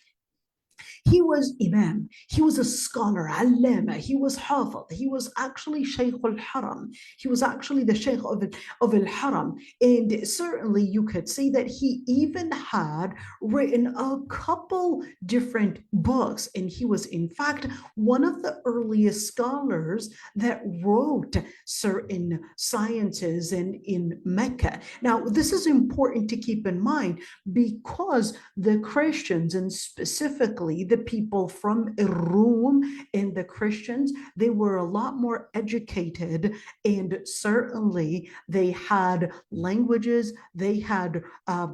He was Imam, he was a scholar, Allama, he was Hafid, he was actually Shaykh al-Haram, he was actually the Shaykh of al-Haram. And certainly you could see that he even had written a couple different books. And he was, in fact, one of the earliest scholars that wrote certain sciences in Mecca. Now, this is important to keep in mind because the Christians, and specifically the people from Rome and the Christians, they were a lot more educated, and certainly they had languages, they had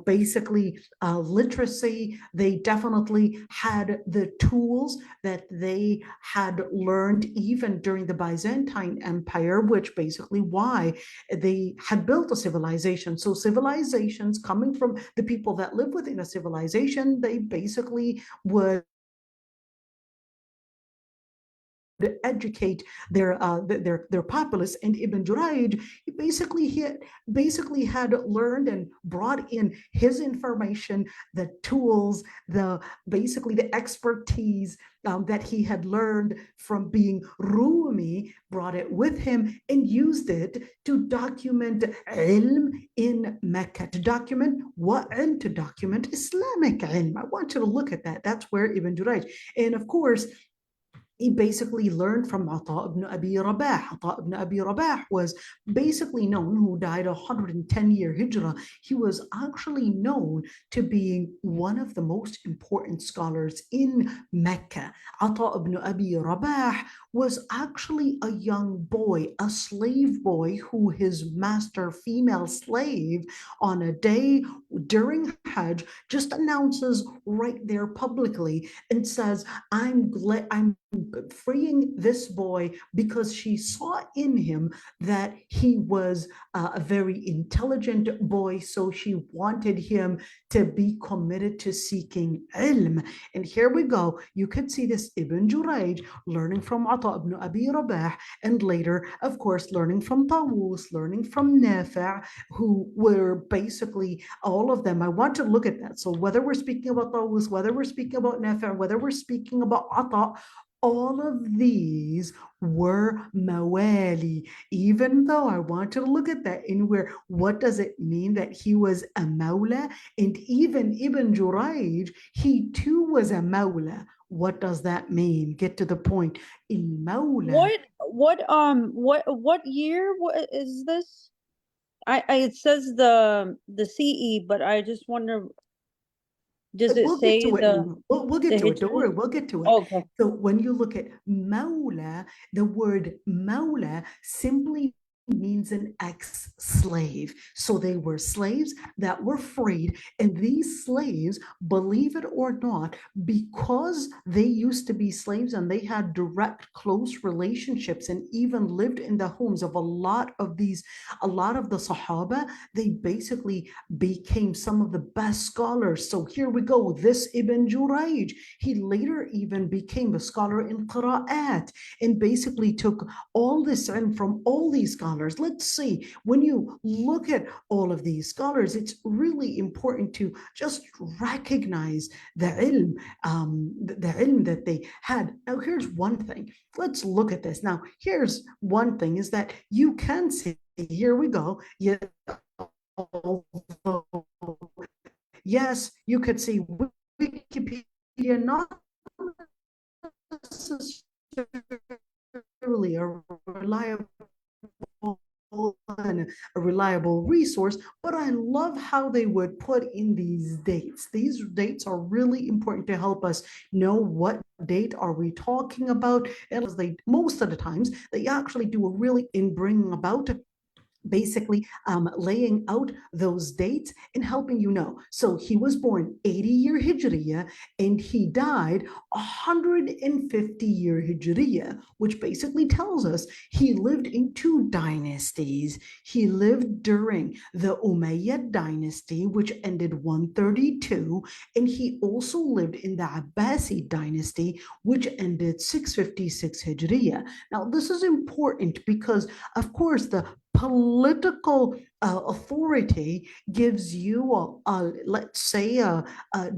basically literacy, they definitely had the tools that they had learned even during the Byzantine Empire, which basically why they had built a civilization. So civilizations coming from the people that live within a civilization, they basically would educate their populace. And Ibn Jurayj, he basically had learned and brought in his information, the tools, the expertise that he had learned from being Rumi, brought it with him and used it to document ilm in Mecca, to document what? And to document Islamic ilm. I want you to look at that. That's where Ibn Jurayj, and of course, he basically learned from Ata ibn Abi Rabah. Ata ibn Abi Rabah was basically known, who died 110-year Hijrah. He was actually known to being one of the most important scholars in Mecca. Ata ibn Abi Rabah was actually a young boy, a slave boy, who his master, female slave, on a day during Hajj, just announces right there publicly and says, I'm freeing this boy because she saw in him that he was a very intelligent boy, so she wanted him to be committed to seeking ilm. And here we go. You could see this Ibn Jurayj learning from Ata ibn Abi Rabah, and later, of course, learning from Tawus, learning from Nafi', who were basically all of them. I want to look at that. So whether we're speaking about Tawus, whether we're speaking about Nafi', whether we're speaking about Ata, all of these were mawali, even though I want to look at that in where, what does it mean that he was a mawla? And even Ibn Jurayj, he too was a mawla. What does that mean? Get to the point. In mawla. What year is this? It says the CE, but I just wonder, does it We'll say get to it. We'll get to it. Don't worry, we'll get to it. Okay. So when you look at Mawla, the word Mawla simply means an ex-slave. So they were slaves that were freed, and these slaves, believe it or not, because they used to be slaves and they had direct, close relationships and even lived in the homes of a lot of the Sahaba, they basically became some of the best scholars. So here we go, this Ibn Jurayj, he later even became a scholar in Qira'at and basically took all this ilm from all these scholars. Let's see, when you look at all of these scholars, it's really important to just recognize the ilm that they had. Now, here's one thing. Let's look at this. Now, here's one thing is that you can see, here we go. Yes, you could see Wikipedia not necessarily a reliable resource, but I love how they would put in these dates. These dates are really important to help us know what date are we talking about, and as they most of the times they actually do a really in bringing about basically laying out those dates and helping you know. So he was born 80-year Hijriya and he died 150-year Hijriya, which basically tells us he lived in two dynasties. He lived during the Umayyad dynasty, which ended 132, and he also lived in the Abbasid dynasty, which ended 656 Hijriya. Now, this is important because, of course, the political authority gives you, let's say,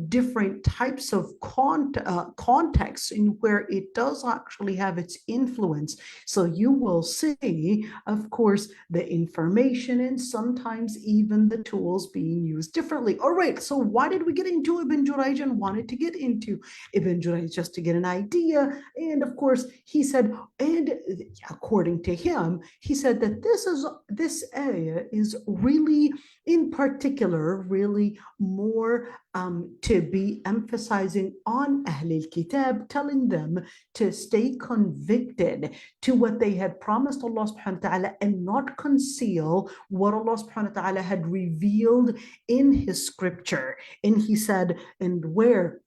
different types of contexts in where it does actually have its influence. So you will see, of course, the information and sometimes even the tools being used differently. All right, so why did we get into Ibn Jurayj and wanted to get into Ibn Jurayj? Just to get an idea. And of course, he said, and according to him, he said that this area is really, in particular, really more to be emphasizing on Ahlul Kitab, telling them to stay convicted to what they had promised Allah subhanahu wa ta'ala and not conceal what Allah subhanahu wa ta'ala had revealed in his scripture. And he said, and where,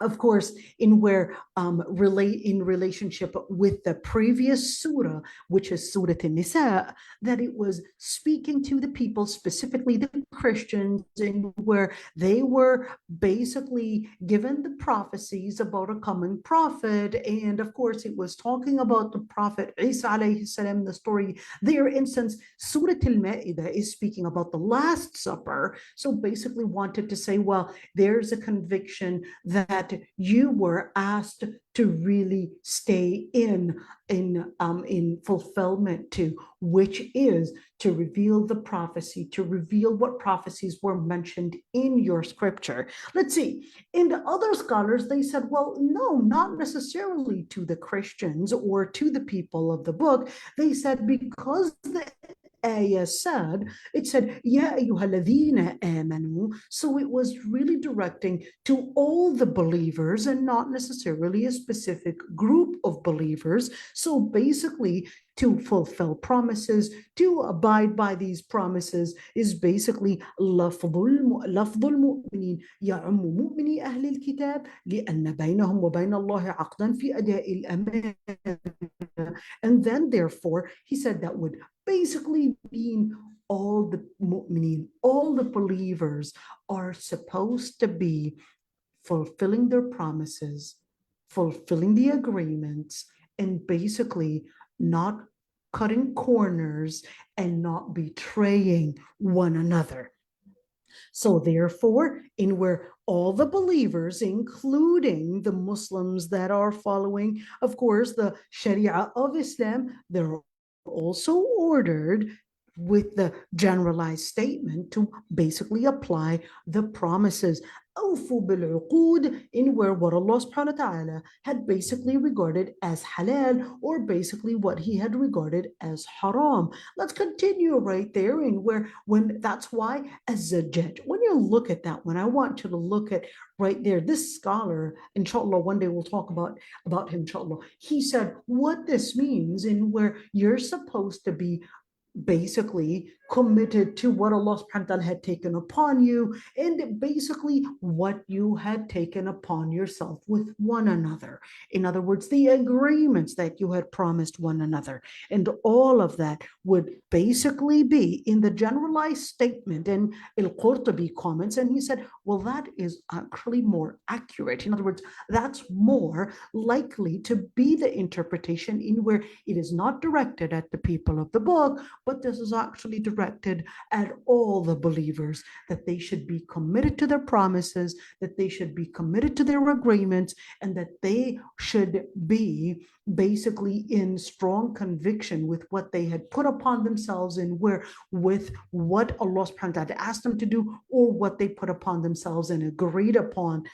of course, in relationship with the previous surah, which is Surah An-Nisa, that it was speaking to the people, specifically the Christians, and where they were basically given the prophecies about a coming prophet. And of course, it was talking about the prophet Isa alayhi salam, the story there. Instance, Surah Al-Maida is speaking about the Last Supper. So basically wanted to say, well, there's a conviction that you were asked to really stay in fulfillment to, which is to reveal the prophecy, to reveal what prophecies were mentioned in your scripture. Let's see. In the other scholars, they said, well, no, not necessarily to the Christians or to the people of the book. They said because the ayah said, it said, Ya ayyuhalladhina amanu. So it was really directing to all the believers and not necessarily a specific group of believers. So basically, to fulfill promises, to abide by these promises is basically لفظ المؤمنين يعم مؤمني أهل الكتاب لأن بينهم وبين الله عقدا في أداء الأمانة. And then therefore, he said that would basically mean all the mu'mineen, all the believers are supposed to be fulfilling their promises, fulfilling the agreements, and basically not cutting corners and not betraying one another. So therefore, in where all the believers, including the Muslims that are following, of course, the Sharia of Islam, they're also ordered with the generalized statement to basically apply the promises. أوفوا بالعقود, in where what Allah subhanahu wa ta'ala had basically regarded as halal, or basically what he had regarded as haram. Let's continue right there in where, when that's why as a judge, when you look at that one, I want you to look at right there, this scholar, inshallah, one day we'll talk about him, inshallah. He said what this means in where you're supposed to be basically committed to what Allah subhanahu wa ta'ala had taken upon you, and basically what you had taken upon yourself with one another. In other words, the agreements that you had promised one another. And all of that would basically be in the generalized statement. And al-Qurtubi comments, and he said, well, that is actually more accurate. In other words, that's more likely to be the interpretation in where it is not directed at the people of the book, but this is actually directed at all the believers, that they should be committed to their promises, that they should be committed to their agreements, and that they should be basically in strong conviction with what they had put upon themselves and with what Allah subhanahu wa ta'ala asked them to do, or what they put upon themselves and agreed upon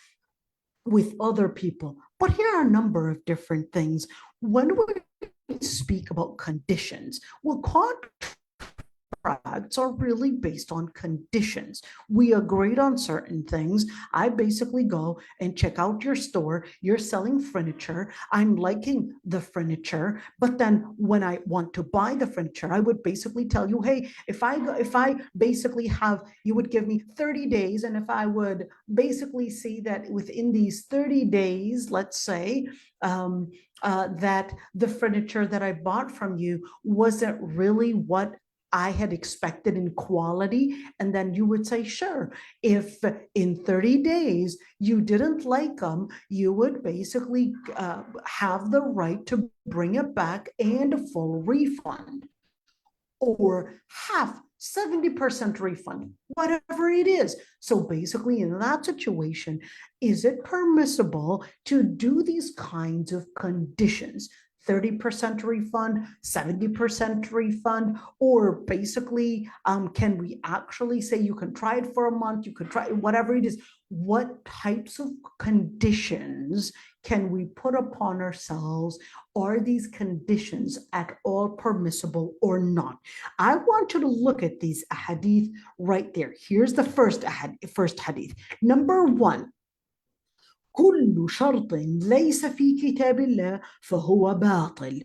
with other people. But here are a number of different things. When we speak about conditions, well, contracts are really based on conditions. We agreed on certain things. I basically go and check out your store. You're selling furniture. I'm liking the furniture, but then when I want to buy the furniture, I would basically tell you, hey, if I basically have, you would give me 30 days, and if I would basically see that within these 30 days, let's say, that the furniture that I bought from you wasn't really what I had expected in quality, and then you would say, sure. If in 30 days you didn't like them, you would basically have the right to bring it back and a full refund, or half, 70% refund, whatever it is. So basically in that situation, is it permissible to do these kinds of conditions? 30% refund, 70% refund, or basically, can we actually say you can try it for a month, you could try whatever it is? What types of conditions can we put upon ourselves? Are these conditions at all permissible or not? I want you to look at these hadith right there. Here's the first hadith. Number 1. كل شرط ليس في كتاب الله فهو باطل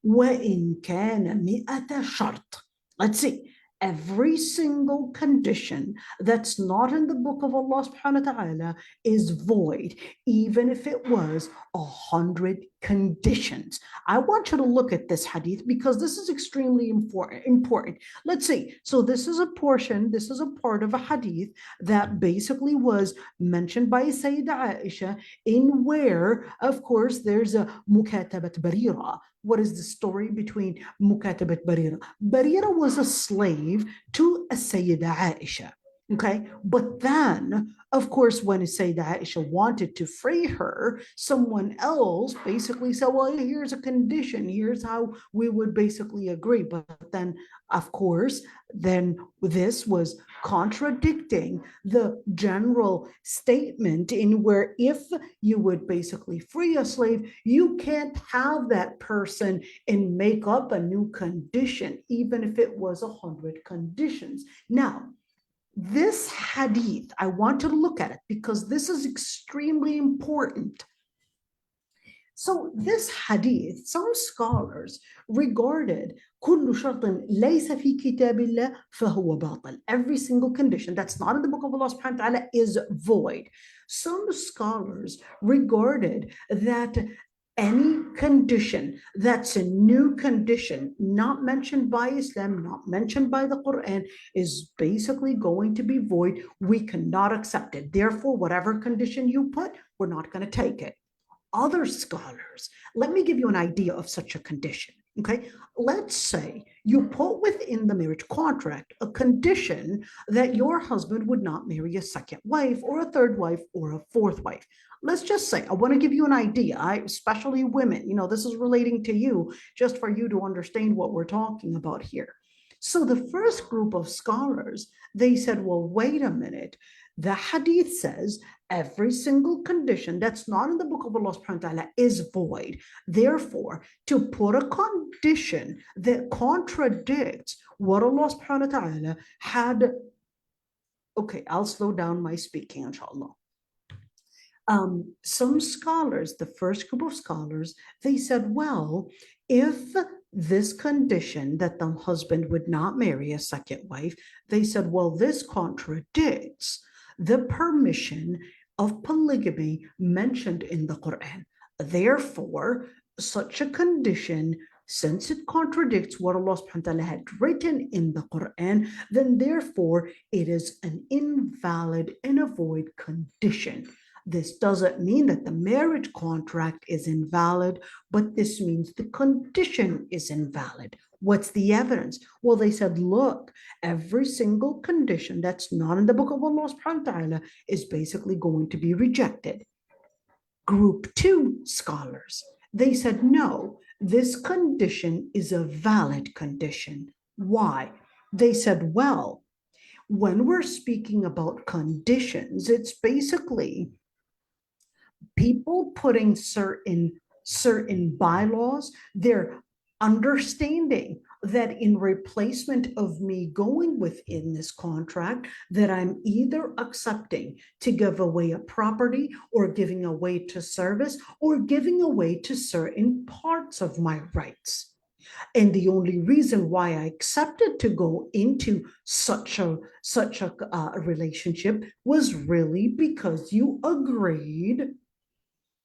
وإن كان 100 شرط. Let's see. Every single condition that's not in the book of Allah subhanahu wa ta'ala is void, even if it was 100 conditions. I want you to look at this hadith because this is extremely important. Let's see. So this is a part of a hadith that basically was mentioned by Sayyidah Aysha, in where, of course, there's a mukatabat barira. What is the story between mukatabat barira? Barira was a slave to a Sayyidah Aysha. Okay, but then, of course, when Sayyidah Aysha wanted to free her, someone else basically said, well, here's a condition, here's how we would basically agree. But then, of course, then this was contradicting the general statement in where if you would basically free a slave, you can't have that person and make up a new condition, even if it was 100 conditions. Now, this hadith, I want you to look at it because this is extremely important. So this hadith, some scholars regarded كل شرط ليس في كتاب الله فهو باطل. Every single condition that's not in the book of Allah subhanahu wa ta'ala is void. Some scholars regarded that any condition that's a new condition, not mentioned by Islam, not mentioned by the Quran, is basically going to be void. We cannot accept it. Therefore, whatever condition you put, we're not going to take it. Other scholars, let me give you an idea of such a condition. Okay, let's say you put within the marriage contract a condition that your husband would not marry a second wife or a third wife or a fourth wife. Let's just say, I want to give you an idea, especially women, this is relating to you, just for you to understand what we're talking about here. So the first group of scholars, they said, well, wait a minute. The hadith says every single condition that's not in the book of Allah subhanahu wa ta'ala is void. Therefore, to put a condition that contradicts what Allah subhanahu wa ta'ala had, okay, I'll slow down my speaking, inshallah. Some scholars, the first group of scholars, they said, well, if this condition that the husband would not marry a second wife, they said, well, this contradicts the permission of polygamy mentioned in the Quran. Therefore, such a condition, since it contradicts what Allah subhanahu wa ta'ala had written in the Quran, then therefore it is an invalid and a void condition. This doesn't mean that the marriage contract is invalid, but this means the condition is invalid. What's the evidence? Well, they said, look, every single condition that's not in the book of Allah subhanahu wa ta'ala is basically going to be rejected. Group 2 scholars, they said, no, this condition is a valid condition. Why? They said, well, when we're speaking about conditions, it's basically people putting certain bylaws, they're understanding that in replacement of me going within this contract, that I'm either accepting to give away a property or giving away to service or giving away to certain parts of my rights. And the only reason why I accepted to go into such a relationship was really because you agreed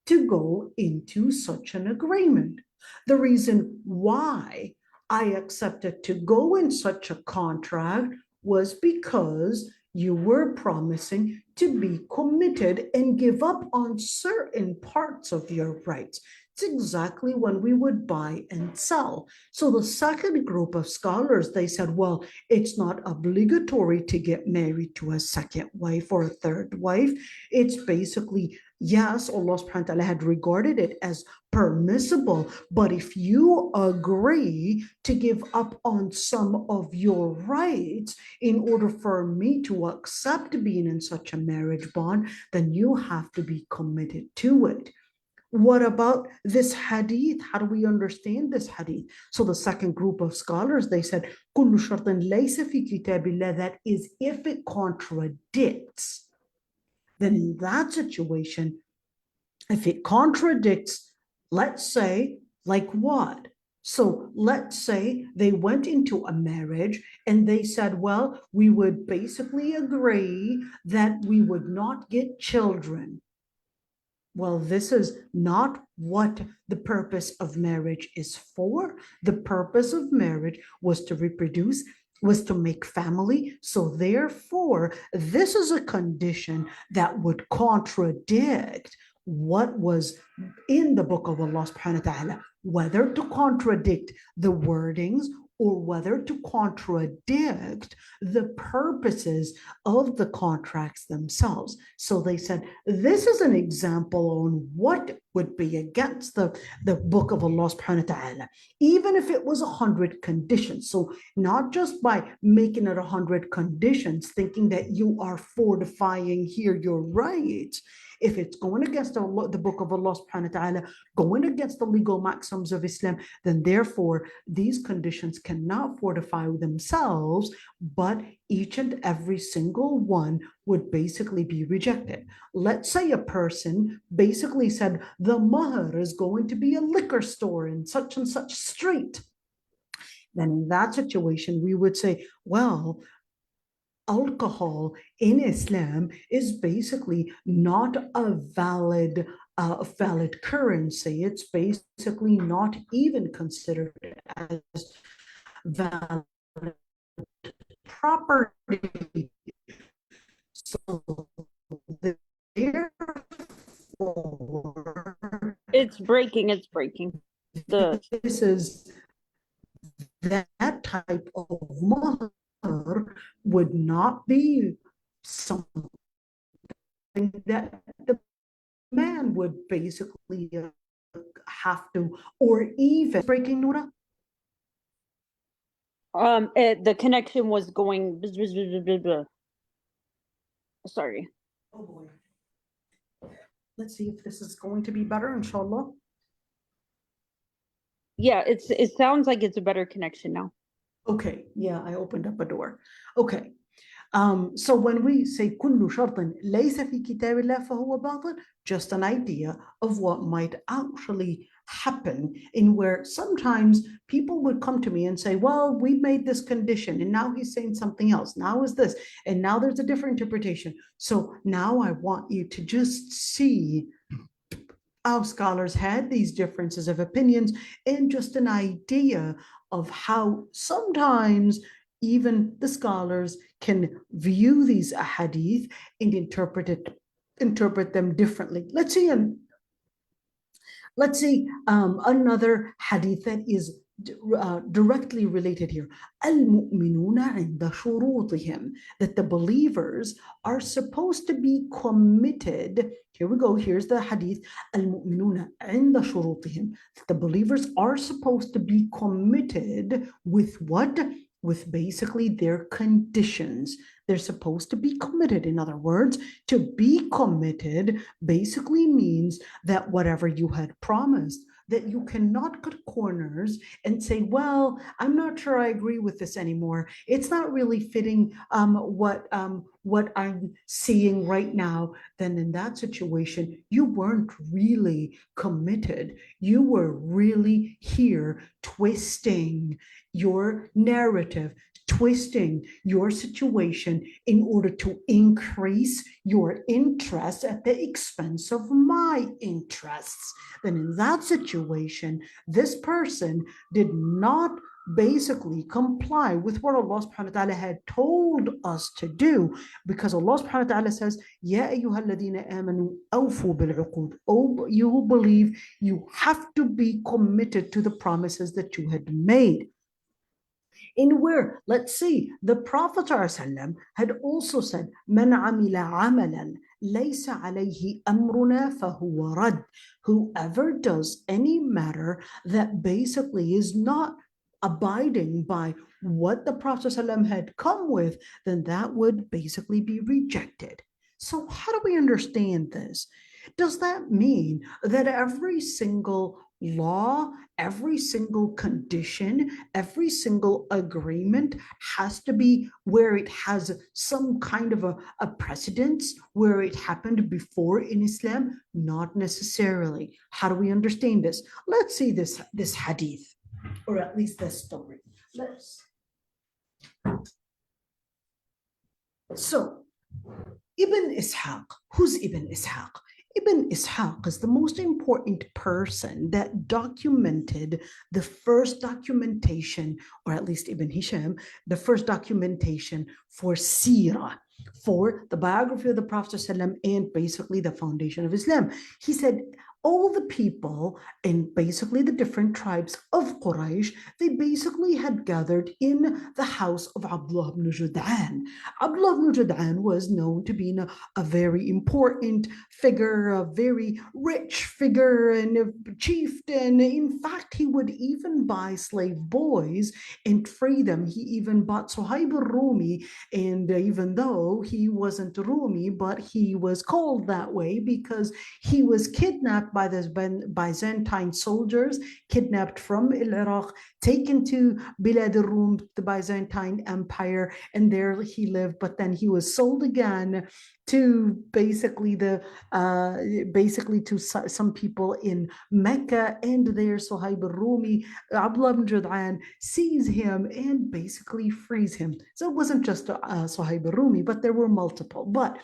to go into such an agreement. The reason why I accepted to go in such a contract was because you were promising to be committed and give up on certain parts of your rights. It's exactly when we would buy and sell. So the second group of scholars, they said, well, it's not obligatory to get married to a second wife or a third wife. It's basically, yes, Allah subhanahu wa ta'ala had regarded it as permissible, but if you agree to give up on some of your rights in order for me to accept being in such a marriage bond, then you have to be committed to it. What about this hadith? How do we understand this hadith? So the second group of scholars, they said, كل شرط ليس في كتاب الله, that is, if it contradicts, then in that situation, if it contradicts, let's say, like what? So let's say they went into a marriage and they said, well, we would basically agree that we would not get children. Well, this is not what the purpose of marriage is for. The purpose of marriage was to reproduce, was to make family. So therefore, this is a condition that would contradict what was in the book of Allah subhanahu wa ta'ala, whether to contradict the wordings or whether to contradict the purposes of the contracts themselves. So they said, this is an example on what would be against the book of Allah subhanahu wa ta'ala, even if it was 100 conditions. So not just by making it 100 conditions, thinking that you are fortifying here your rights. If it's going against the book of Allah subhanahu wa ta'ala, going against the legal maxims of Islam, then therefore these conditions cannot fortify themselves, but each and every single one would basically be rejected. Let's say a person basically said, the mahr is going to be a liquor store in such and such street. Then in that situation, we would say, well, alcohol in Islam is basically not a valid currency. It's basically not even considered as valid property. So therefore, It's breaking. this is that type of mahr would not be something that the man would basically have to, or even breaking, Nura? The connection was going. Sorry. Oh boy. Let's see if this is going to be better, inshallah. Yeah, it sounds like it's a better connection now. Okay, yeah, I opened up a door. Okay. So when we say كل شرط ليس في كتاب الله فهو باطل, just an idea of what might actually happen in where sometimes people would come to me and say, well, we made this condition and now he's saying something else. Now is this, and now there's a different interpretation. So now I want you to just see how scholars had these differences of opinions and just an idea of how sometimes even the scholars can view these ahadith and interpret them differently. Let's see another hadith that is directly related here. المؤمنون عند شروطهم, that the believers are supposed to be committed. Here we go. Here's the hadith. المؤمنون عند شروطهم, that the believers are supposed to be committed with what? With basically their conditions. They're supposed to be committed. In other words, to be committed basically means that whatever you had promised, that you cannot cut corners and say, well, I'm not sure I agree with this anymore. It's not really fitting what I'm seeing right now. Then in that situation, you weren't really committed. You were really here twisting your narrative, twisting your situation in order to increase your interests at the expense of my interests. Then in that situation, this person did not basically comply with what Allah subhanahu wa ta'ala had told us to do, because Allah subhanahu wa ta'ala says, Ya ayyuhalladhina amanu awfu bil'uqud. Oh, you who believe, you have to be committed to the promises that you had made. In where, let's see, the Prophet ﷺ had also said, Man amila amalan laysa alayhi amruna fahuwa rad. Whoever does any matter that basically is not abiding by what the Prophet ﷺ had come with, then that would basically be rejected. So how do we understand this? Does that mean that every single law, every single condition, every single agreement has to be where it has some kind of a precedence, where it happened before in Islam? Not necessarily. How do we understand this? Let's see this hadith, or at least this story. So, Ibn Ishaq. Who's Ibn Ishaq? Ibn Ishaq is the most important person that documented the first documentation, or at least Ibn Hisham, the first documentation for Sirah, for the biography of the Prophet ﷺ and basically the foundation of Islam. He said, all the people in basically the different tribes of Quraysh, they basically had gathered in the house of Abdullah ibn Jud'an. Abdullah ibn Jud'an was known to be a very important figure, a very rich figure, and a chieftain. In fact, he would even buy slave boys and free them. He even bought Suhaib al-Rumi, and even though he wasn't Rumi, but he was called that way because he was kidnapped by the Byzantine soldiers, kidnapped from Iraq, taken to Bilad al-Rum, the Byzantine Empire, and there he lived. But then he was sold again to basically to some people in Mecca, and there Suhaib al-Rumi, Abdullah ibn Jud'an, sees him and basically frees him. So it wasn't just Suhaib al-Rumi, but there were multiple. But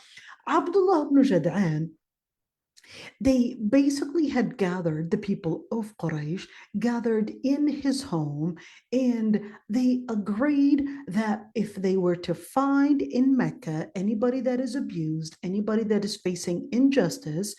Abdullah ibn Jud'an, they basically had gathered, the people of Quraysh gathered in his home, and they agreed that if they were to find in Mecca anybody that is abused, anybody that is facing injustice,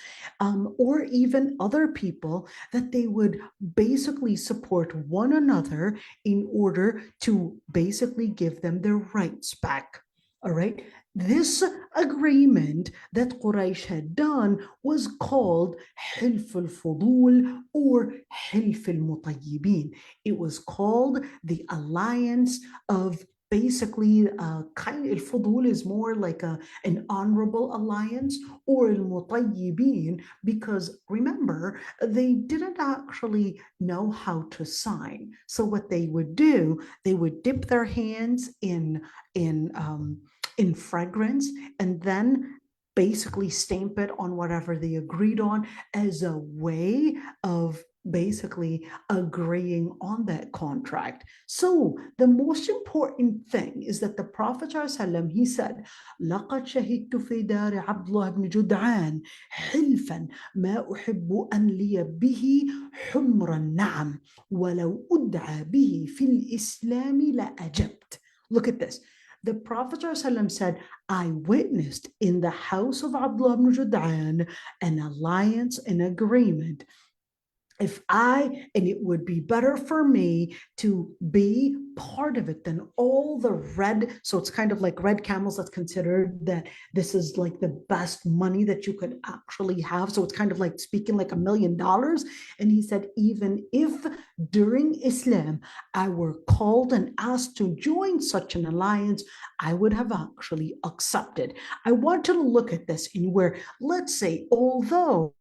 or even other people, that they would basically support one another in order to basically give them their rights back. All right. This agreement that Quraysh had done was called Hilf al-Fudul or Hilf al-Mutayyibin. It was called the alliance of basically al-Fudul is more like an honorable alliance, or al-Mutayyibin, because remember, they didn't actually know how to sign. So what they would do, they would dip their hands in fragrance and then basically stamp it on whatever they agreed on as a way of basically agreeing on that contract. So the most important thing is that the Prophet ﷺ, he said, لقد شهدت في دار عبد الله بن جدعان حلفا ما أحب أن لي به حمر النعم ولو أدعى به في الإسلام لأجبت. Look at this. The Prophet ﷺ said, I witnessed in the house of Abdullah ibn Jud'an an alliance, an agreement. And it would be better for me to be part of it than all the red, so it's kind of like red camels, that's considered that this is like the best money that you could actually have. So it's kind of like speaking like $1 million. And he said, even if during Islam I were called and asked to join such an alliance, I would have actually accepted. I want you to look at this in where, let's say, although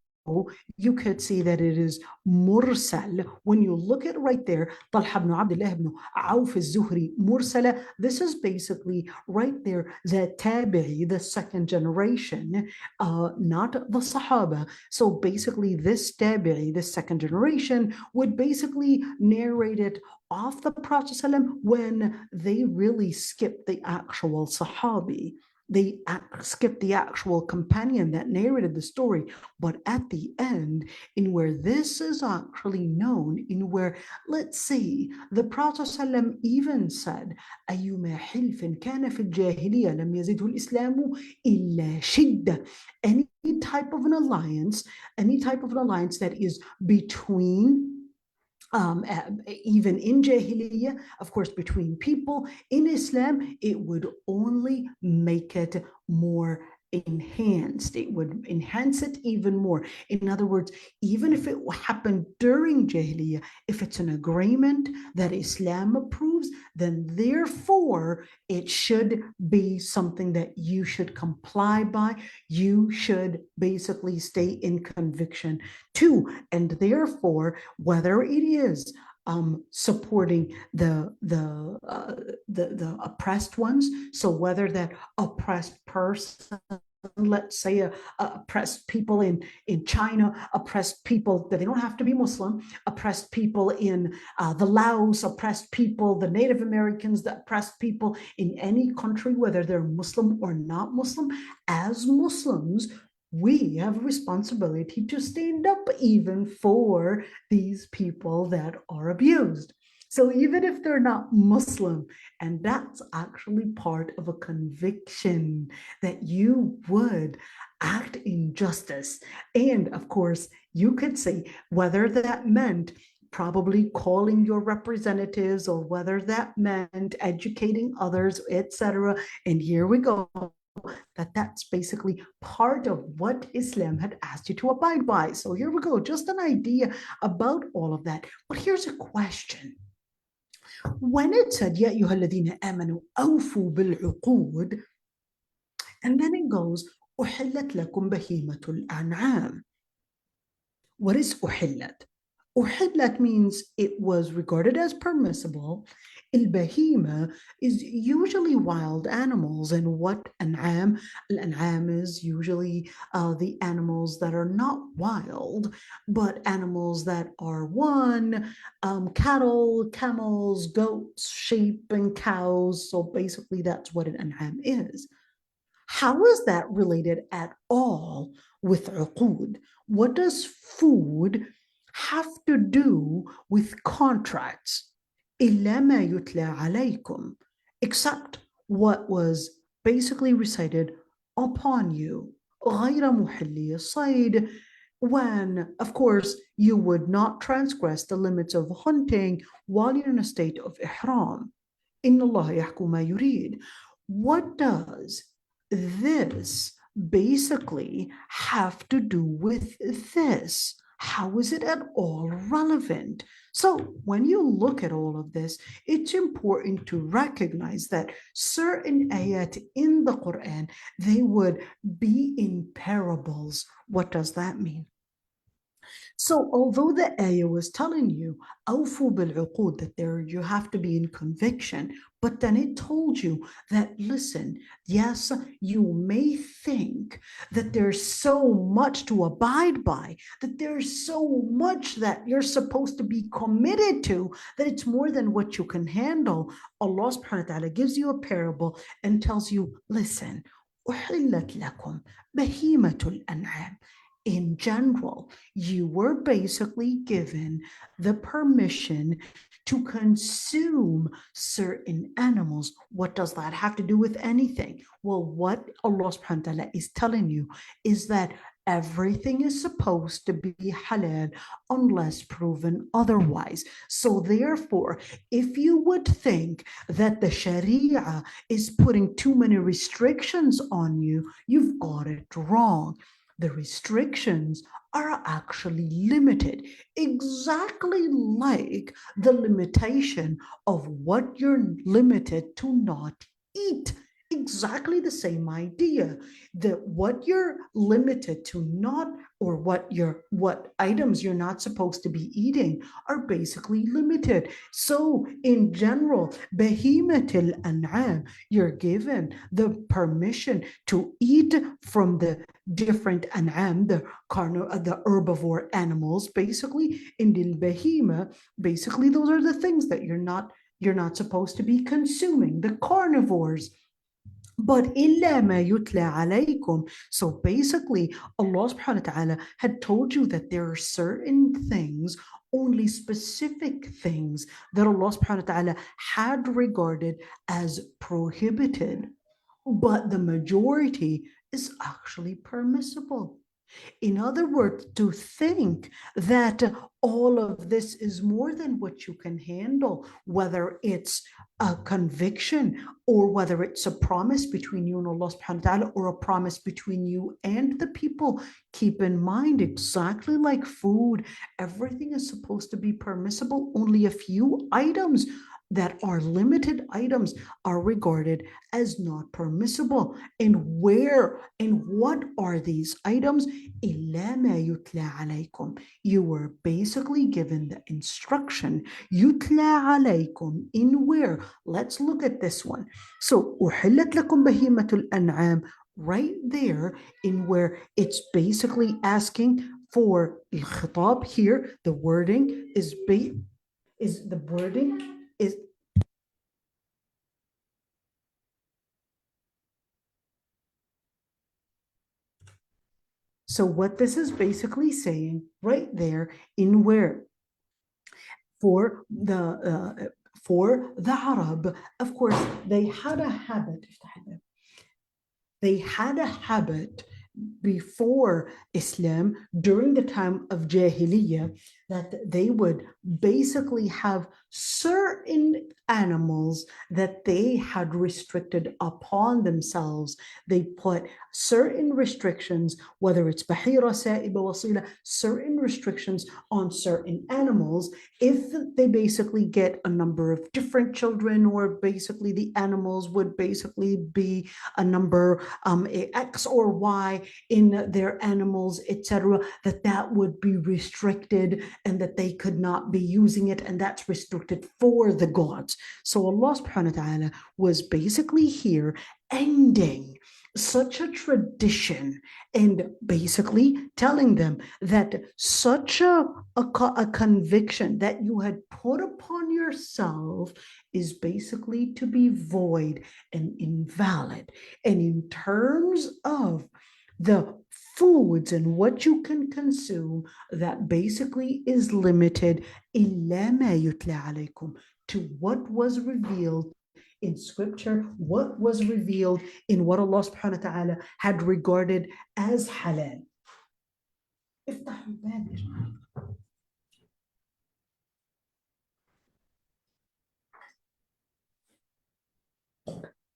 you could see that it is mursal. When you look at right there, Talha ibn Abdullah ibn Auf al-Zuhri, mursala, this is basically right there, the tabi'i, the second generation, not the Sahaba. So basically this tabi'i, the second generation, would basically narrate it off the Prophet ﷺ when they really skipped the actual Sahabi. They skipped the actual companion that narrated the story. But at the end, in where this is actually known, in where, let's see, the Prophet ﷺ even said, أيما حلف كان في الجاهلية لم يزده الإسلام إلا شدة. Any type of an alliance that is between even in Jahiliyyah, of course, between people, in Islam, it would only make it more enhanced. It would enhance it even more. In other words, even if it happened during Jahiliyyah, if it's an agreement that Islam approves, then therefore it should be something that you should comply by. You should basically stay in conviction to, and therefore, whether it is supporting the oppressed ones, so whether that oppressed person, let's say oppressed people in China, oppressed people that they don't have to be Muslim, oppressed people in the Laos, oppressed people, the Native Americans, the oppressed people in any country, whether they're Muslim or not Muslim, as Muslims, we have a responsibility to stand up even for these people that are abused. So even if they're not Muslim, and that's actually part of a conviction that you would act in justice. And of course, you could say whether that meant probably calling your representatives or whether that meant educating others, etc. And here we go. That's basically part of what Islam had asked you to abide by. So here we go, just an idea about all of that. But here's a question. When it said, يَا أَيُّهَا الَّذِينَ آمَنُوا أَوْفُوا بِالْعُقُودِ, and then it goes, أُحِلَّتْ لَكُمْ بَهِيمَةُ الْأَنْعَامِ. What is أُحِلَّتْ? Uhillat means it was regarded as permissible. Al-bahima is usually wild animals, and what an'am? Al-an'am is usually the animals that are not wild, but animals that are cattle, camels, goats, sheep, and cows. So basically that's what an an'am is. How is that related at all with uqud? What does food have to do with contracts? إِلَّا مَا يُتْلَى عَلَيْكُمْ, except what was basically recited upon you. غَيْرَ مُحِلِّي الصَّيْدِ, when, of course, you would not transgress the limits of hunting while you're in a state of ihram. إِنَّ اللَّهَ يَحْكُمُ مَا يُرِيدُ. What does this basically have to do with this? How is it at all relevant? So when you look at all of this, it's important to recognize that certain ayat in the Quran, they would be in parables. What does that mean? So although the ayah was telling you, أوفوا بالعقود, that there you have to be in conviction, but then it told you that, listen, yes, you may think that there's so much to abide by, that there's so much that you're supposed to be committed to, that it's more than what you can handle. Allah subhanahu wa ta'ala gives you a parable and tells you, listen, أحلت لكم بهيمة الأنعام. In general, you were basically given the permission to consume certain animals. What does that have to do with anything? Well, what Allah subhanahu wa ta'ala is telling you is that everything is supposed to be halal unless proven otherwise. So therefore, if you would think that the Sharia is putting too many restrictions on you, you've got it wrong. The restrictions are actually limited, exactly like the limitation of what you're limited to not eat. Exactly the same idea, that what you're limited to not, or what items you're not supposed to be eating are basically limited. So in general, behemothil an'am, you're given the permission to eat from the different an'am, the herbivore animals, basically. In the behema, basically those are the things that you're not supposed to be consuming, the carnivores. But إِلَّا مَا يُتْلَى عَلَيْكُمْ. So basically, Allah subhanahu wa ta'ala had told you that there are certain things, only specific things, that Allah subhanahu wa ta'ala had regarded as prohibited. But the majority is actually permissible. In other words, to think that all of this is more than what you can handle, whether it's a conviction or whether it's a promise between you and Allah subhanahu wa ta'ala, or a promise between you and the people. Keep in mind, exactly like food, everything is supposed to be permissible. Only a few items that are limited items are regarded as not permissible. And where and what are these items? إِلَّا مَا يُتْلَى عَلَيْكُمْ. You were basically given the instruction, يُتْلَى عَلَيْكُمْ, in where? Let's look at this one. So أُحِلَّتْ لَكُمْ بَهِيمَةُ الْأَنْعَامِ, right there, in where it's basically asking for al-khitab here. The wording is so what this is basically saying right there, in where for the Arab, of course, they had a habit before Islam, during the time of Jahiliyyah, that they would basically have certain animals that they had restricted upon themselves. They put certain restrictions, whether it's bahira, sa'iba, wasila, certain restrictions on certain animals. If they basically get a number of different children, or basically the animals would basically be a number X or Y in their animals, etc., that would be restricted, and that they could not be using it, and that's restricted for the gods. So Allah subhanahu wa ta'ala was basically here ending such a tradition, and basically telling them that such a conviction that you had put upon yourself is basically to be void and invalid. And in terms of the foods and what you can consume, that basically is limited إِلَّا مَا يُتْلَى عَلَيْكُمْ, to what was revealed in scripture, what was revealed in what Allah subhanahu wa ta'ala had regarded as halal.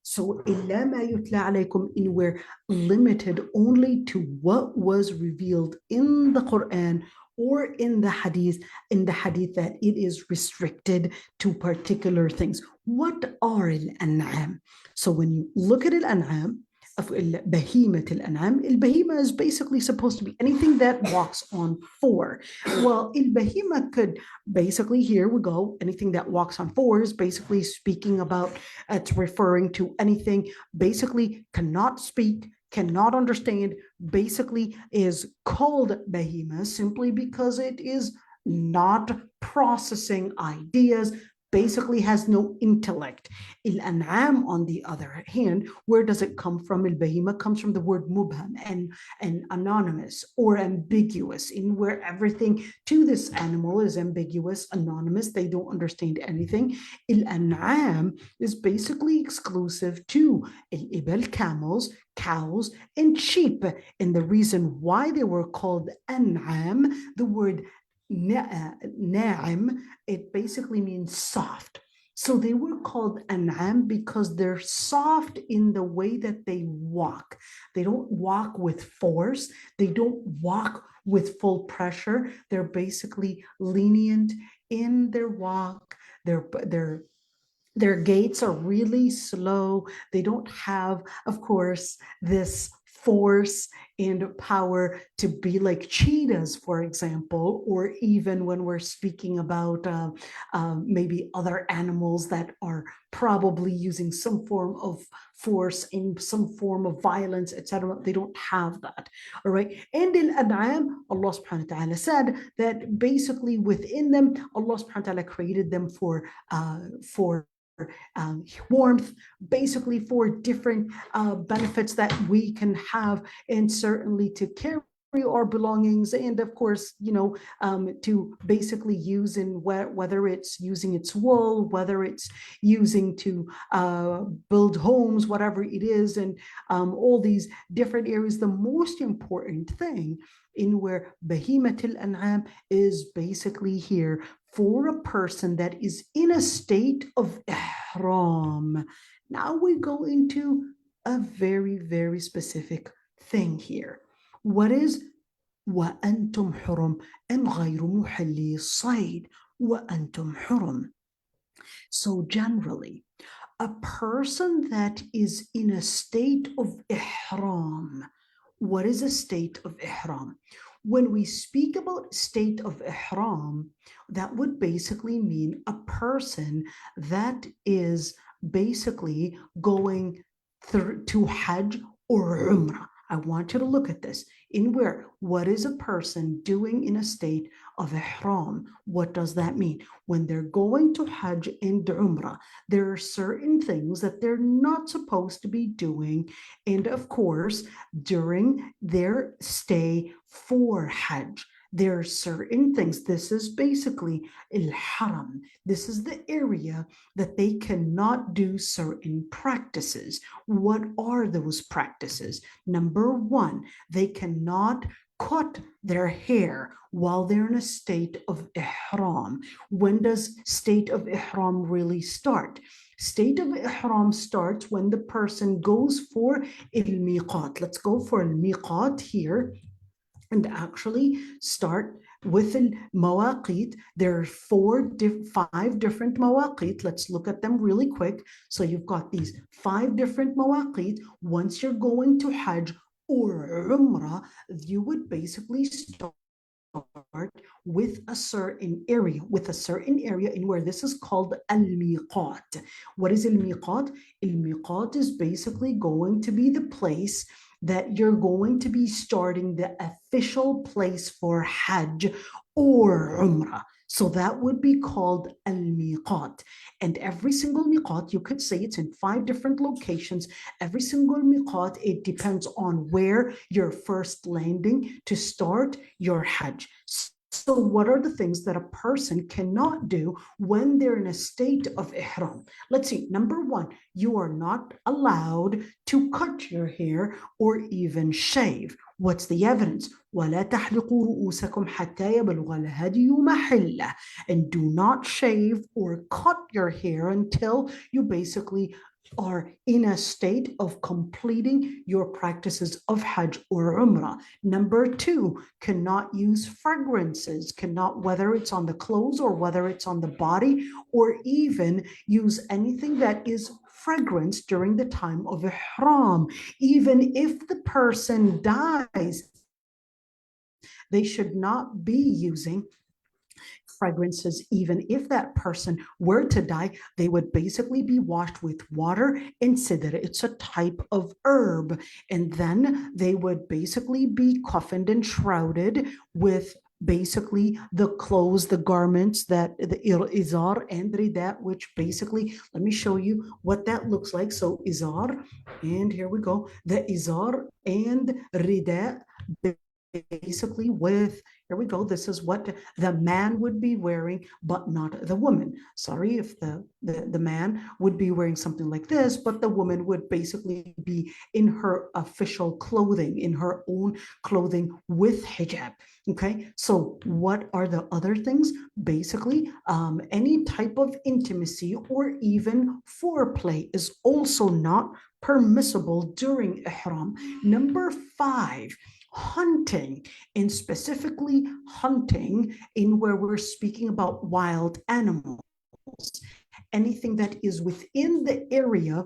So إِلَّا مَا يُتْلَى عَلَيْكُمْ, in we're limited only to what was revealed in the Quran or in the hadith that it is restricted to particular things. What are al-an'am? So when you look at al-an'am, بهيمة الأنعام. البهيمة is basically supposed to be anything that walks on four. Well, البهيمة could basically, here we go, anything that walks on four is basically speaking about, it's referring to anything basically cannot speak, cannot understand, basically is called bahima simply because it is not processing ideas, basically has no intellect. Al-an'am, on the other hand, where does it come from? Al-bahima comes from the word mubham and anonymous or ambiguous, in where everything to this animal is ambiguous, anonymous, they don't understand anything. Al-an'am is basically exclusive to al-ibal, camels, cows, and sheep. And the reason why they were called an'am, the word na'im, it basically means soft. So they were called an'am because they're soft in the way that they walk. They don't walk with force. They don't walk with full pressure. They're basically lenient in their walk. Their gaits are really slow. They don't have, of course, this force and power to be like cheetahs, for example, or even when we're speaking about maybe other animals that are probably using some form of force in some form of violence, etc. They don't have that. All right. And in An'am, Allah subhanahu wa ta'ala said that basically within them, Allah subhanahu wa ta'ala created them for warmth, basically for different benefits that we can have, and certainly to carry our belongings, and of course, to basically use in whether it's using its wool, whether it's using to build homes, whatever it is, and all these different areas. The most important thing in where Bahimatul An'am is basically here for a person that is in a state of ihram. Now we go into a very, very specific thing here. What is وَأَنْتُمْ حُرُمْ أَمْ غَيْرُ مُحَلِّي الصَّيْدِ وَأَنْتُمْ حُرُمْ. So generally, a person that is in a state of ihram. What is a state of ihram? When we speak about state of ihram, that would basically mean a person that is basically going to Hajj or Umrah. I want you to look at this. In where, what is a person doing in a state of ihram? What does that mean? When they're going to Hajj and Umrah, there are certain things that they're not supposed to be doing. And of course, during their stay for Hajj, there are certain things. This is basically al-haram. This is the area that they cannot do certain practices. What are those practices? Number one, they cannot cut their hair while they're in a state of ihram. When does state of ihram really start? State of ihram starts when the person goes for al-miqat. Let's go for al-miqat here and actually start with al-mawaqit. There are 5 different mawaqit. Let's look at them really quick. So you've got these 5 different mawaqit. Once you're going to Hajj or Umrah, you would basically start with a certain area, in where this is called al-miqat. What is al-miqat? Al-miqat is basically going to be the place that you're going to be starting the official place for Hajj or Umrah. So that would be called al-miqat. And every single miqat, you could say it's in 5 different locations. Every single miqat, it depends on where you're first landing to start your Hajj. So what are the things that a person cannot do when they're in a state of ihram? Let's see. Number 1, you are not allowed to cut your hair or even shave. What's the evidence? وَلَا تَحْلِقُوا رُؤُوسَكُمْ حَتَّى يَبْلُغَ الْهَدْيُ مَحِلَّهُ. And do not shave or cut your hair until you basically are in a state of completing your practices of Hajj or Umrah. Number 2, cannot use fragrances, whether it's on the clothes or whether it's on the body, or even use anything that is fragrance during the time of ihram. Even if the person dies, they should not be using fragrances. Even if that person were to die, they would basically be washed with water and sidr. It's a type of herb. And then they would basically be coffined and shrouded with basically the clothes, the garments, that the izar and rida, which basically, let me show you what that looks like. So izar, and here we go, the izar and rida, basically with, here we go, this is what the man would be wearing, but not the woman. Sorry if the man would be wearing something like this, but the woman would basically be in her official clothing, in her own clothing with hijab. Okay, so what are the other things? Basically, any type of intimacy or even foreplay is also not permissible during ihram. Number 5, hunting, and specifically hunting in where we're speaking about wild animals. Anything that is within the area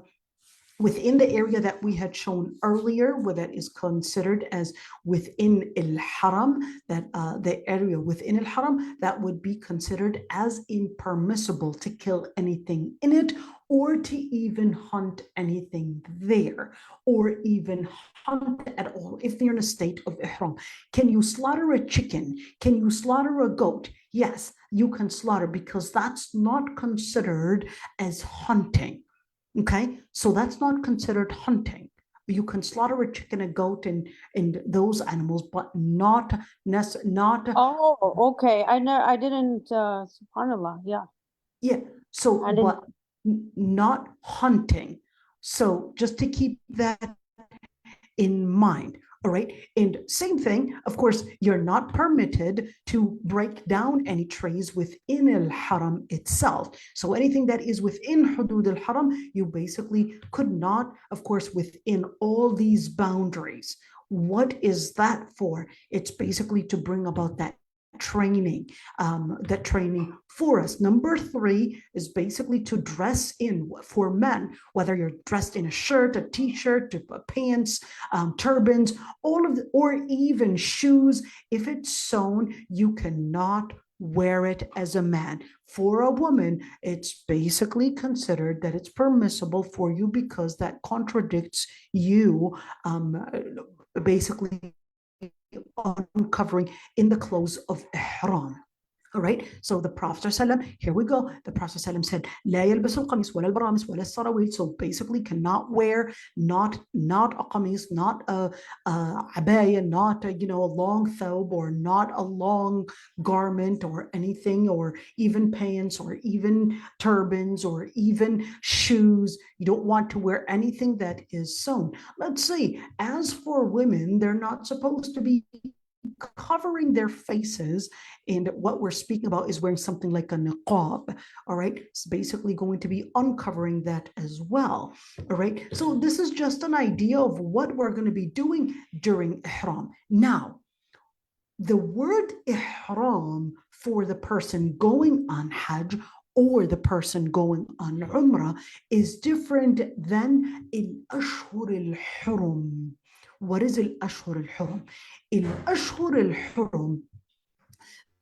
that we had shown earlier, where that is considered as within al-haram, that the area within al-haram, that would be considered as impermissible to kill anything in it, or to even hunt anything there, or even hunt at all if they're in a state of ihram. Can you slaughter a chicken? Can you slaughter a goat? Yes, you can slaughter, because that's not considered as hunting. Okay, so that's not considered hunting. You can slaughter a chicken, a goat, and those animals, but not. Oh, okay. I didn't. Subhanallah. Yeah. Yeah. So, I didn't. but not hunting. So just to keep that in mind. All right. And same thing, of course, you're not permitted to break down any trees within al-haram itself. So anything that is within hudud al-haram, you basically could not, of course, within all these boundaries. What is that for? It's basically to bring about that training for us. Number 3 is basically to dress in for men, whether you're dressed in a shirt, a t-shirt, pants, turbans, all of the, or even shoes. If it's sewn, you cannot wear it as a man. For a woman, it's basically considered that it's permissible for you, because that contradicts you basically uncovering in the clothes of ihram. All right, so the Prophet ﷺ, here we go. The Prophet ﷺ said, لا يلبس القميص ولا البرامس ولا السراويل. So basically cannot wear, not a qamis, not a abaya, not a, a long thawb, or not a long garment or anything, or even pants, or even turbans, or even shoes. You don't want to wear anything that is sewn. Let's see, as for women, they're not supposed to be covering their faces, and what we're speaking about is wearing something like a niqab. All right, it's basically going to be uncovering that as well. All right, so this is just an idea of what we're going to be doing during ihram. Now, the word ihram for the person going on hajj or the person going on umrah is different than al-ashhur al-hurum. What is al-ashhur al-hurum? Al-ashhur al-hurum,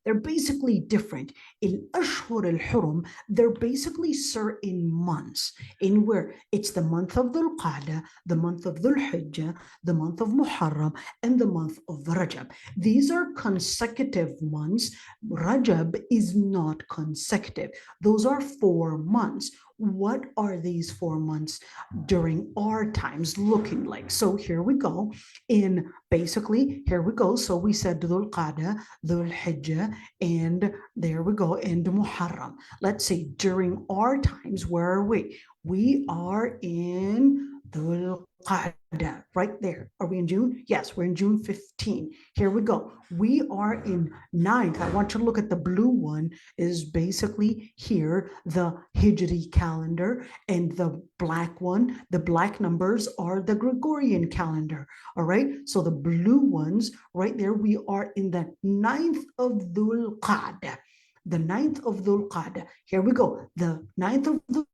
they're basically different. Al-ashhur al-hurum, they're basically certain months in where it's the month of Dhul Qa'dah, the month of Dhul Hijjah, the month of Muharram, and the month of Rajab. These are consecutive months. Rajab is not consecutive. Those are 4 months. What are these 4 months during our times looking like? So here we go. In basically, here we go. So we said Dhul Qa'dah, Dhul Hijjah, and there we go, and Muharram. Let's see, during our times, where are we? We are in Dhul Qa'dah, right there. Are we in June? Yes, we're in June 15. Here we go. We are in 9th. I want you to look at the blue one, is basically here, the Hijri calendar, and the black one, the black numbers are the Gregorian calendar. All right, so the blue ones right there, we are in the 9th of Dhul Qa'dah. The 9th of Dhul Qa'dah. Here we go. The 9th of Dhul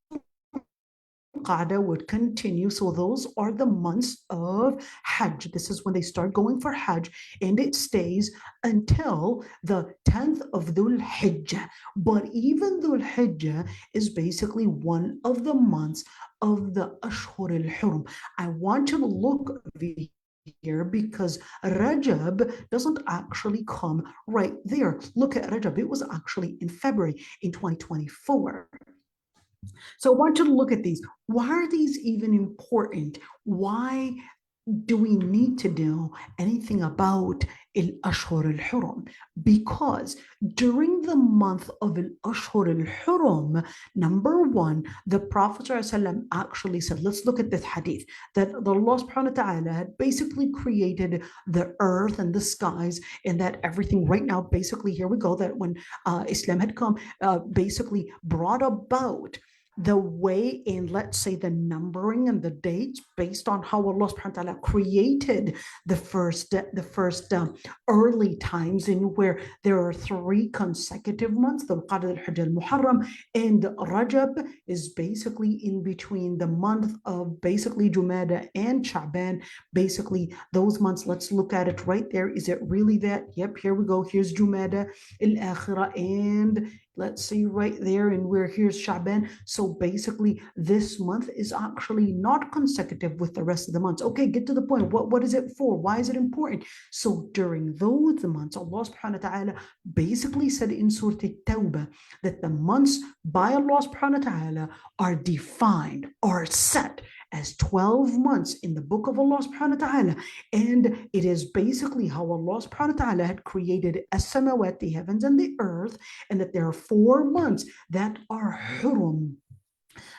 Dhul-Qa'dah would continue. So those are the months of Hajj. This is when they start going for Hajj, and it stays until the 10th of Dhul-Hijjah. But even Dhul-Hijjah is basically one of the months of the Ashhur al-Hurum. I want you to look here because Rajab doesn't actually come right there. Look at Rajab. It was actually in February in 2024. So I want you to look at these. Why are these even important? Why do we need to know anything about al-Ashhur al-Hurum? Because during the month of al-Ashhur al-Hurum, number one, the Prophet ﷺ actually said, let's look at this hadith, that Allah subhanahu wa ta'ala had basically created the earth and the skies, and that everything right now, basically, here we go, that when Islam had come, basically brought about the way in, let's say, the numbering and the dates based on how Allah subhanahu wa ta'ala created the first early times, in where there are 3 consecutive months, the Qa'dah, al-Hajj, al-Muharram, and Rajab is basically in between the month of basically Jumada and Sha'ban. Basically those months, let's look at it right there. Is it really that? Yep, here we go. Here's Jumada al-Akhirah, and let's see right there, and where here's Sha'ban. So basically this month is actually not consecutive with the rest of the months. Okay, get to the point. What is it for? Why is it important? So during those months, Allah subhanahu wa ta'ala basically said in Surah At-Tawbah that the months by Allah subhanahu wa ta'ala are defined, are set as 12 months in the book of Allah subhanahu wa ta'ala. And it is basically how Allah subhanahu wa ta'ala had created as-samawat, the heavens and the earth, and that there are 4 months that are hurum,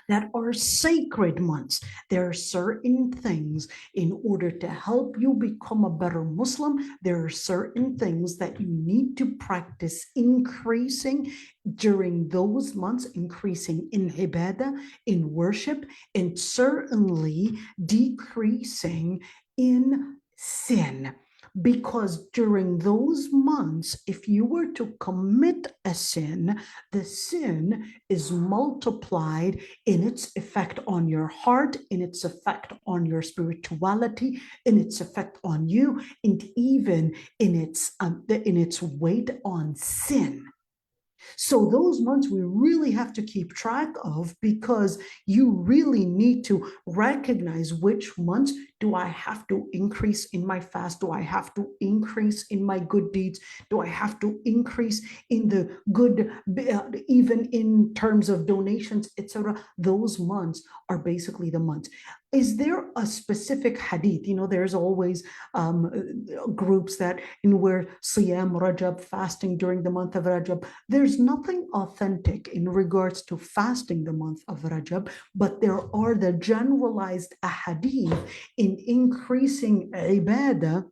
that are sacred months. There are certain things in order to help you become a better Muslim. There are certain things that you need to practice increasing during those months, increasing in ibadah, in worship, and certainly decreasing in sin. Because during those months, if you were to commit a sin, the sin is multiplied in its effect on your heart, in its effect on your spirituality, in its effect on you, and even in its weight on sin. So those months we really have to keep track of, because you really need to recognize which months do I have to increase in my fast? Do I have to increase in my good deeds? Do I have to increase in the good, even in terms of donations, etc.? Those months are basically the months. Is there a specific hadith? You know, there's always groups that in where Siyam Rajab, fasting during the month of Rajab. There's nothing authentic in regards to fasting the month of Rajab, but there are the generalized ahadith in increasing ibadah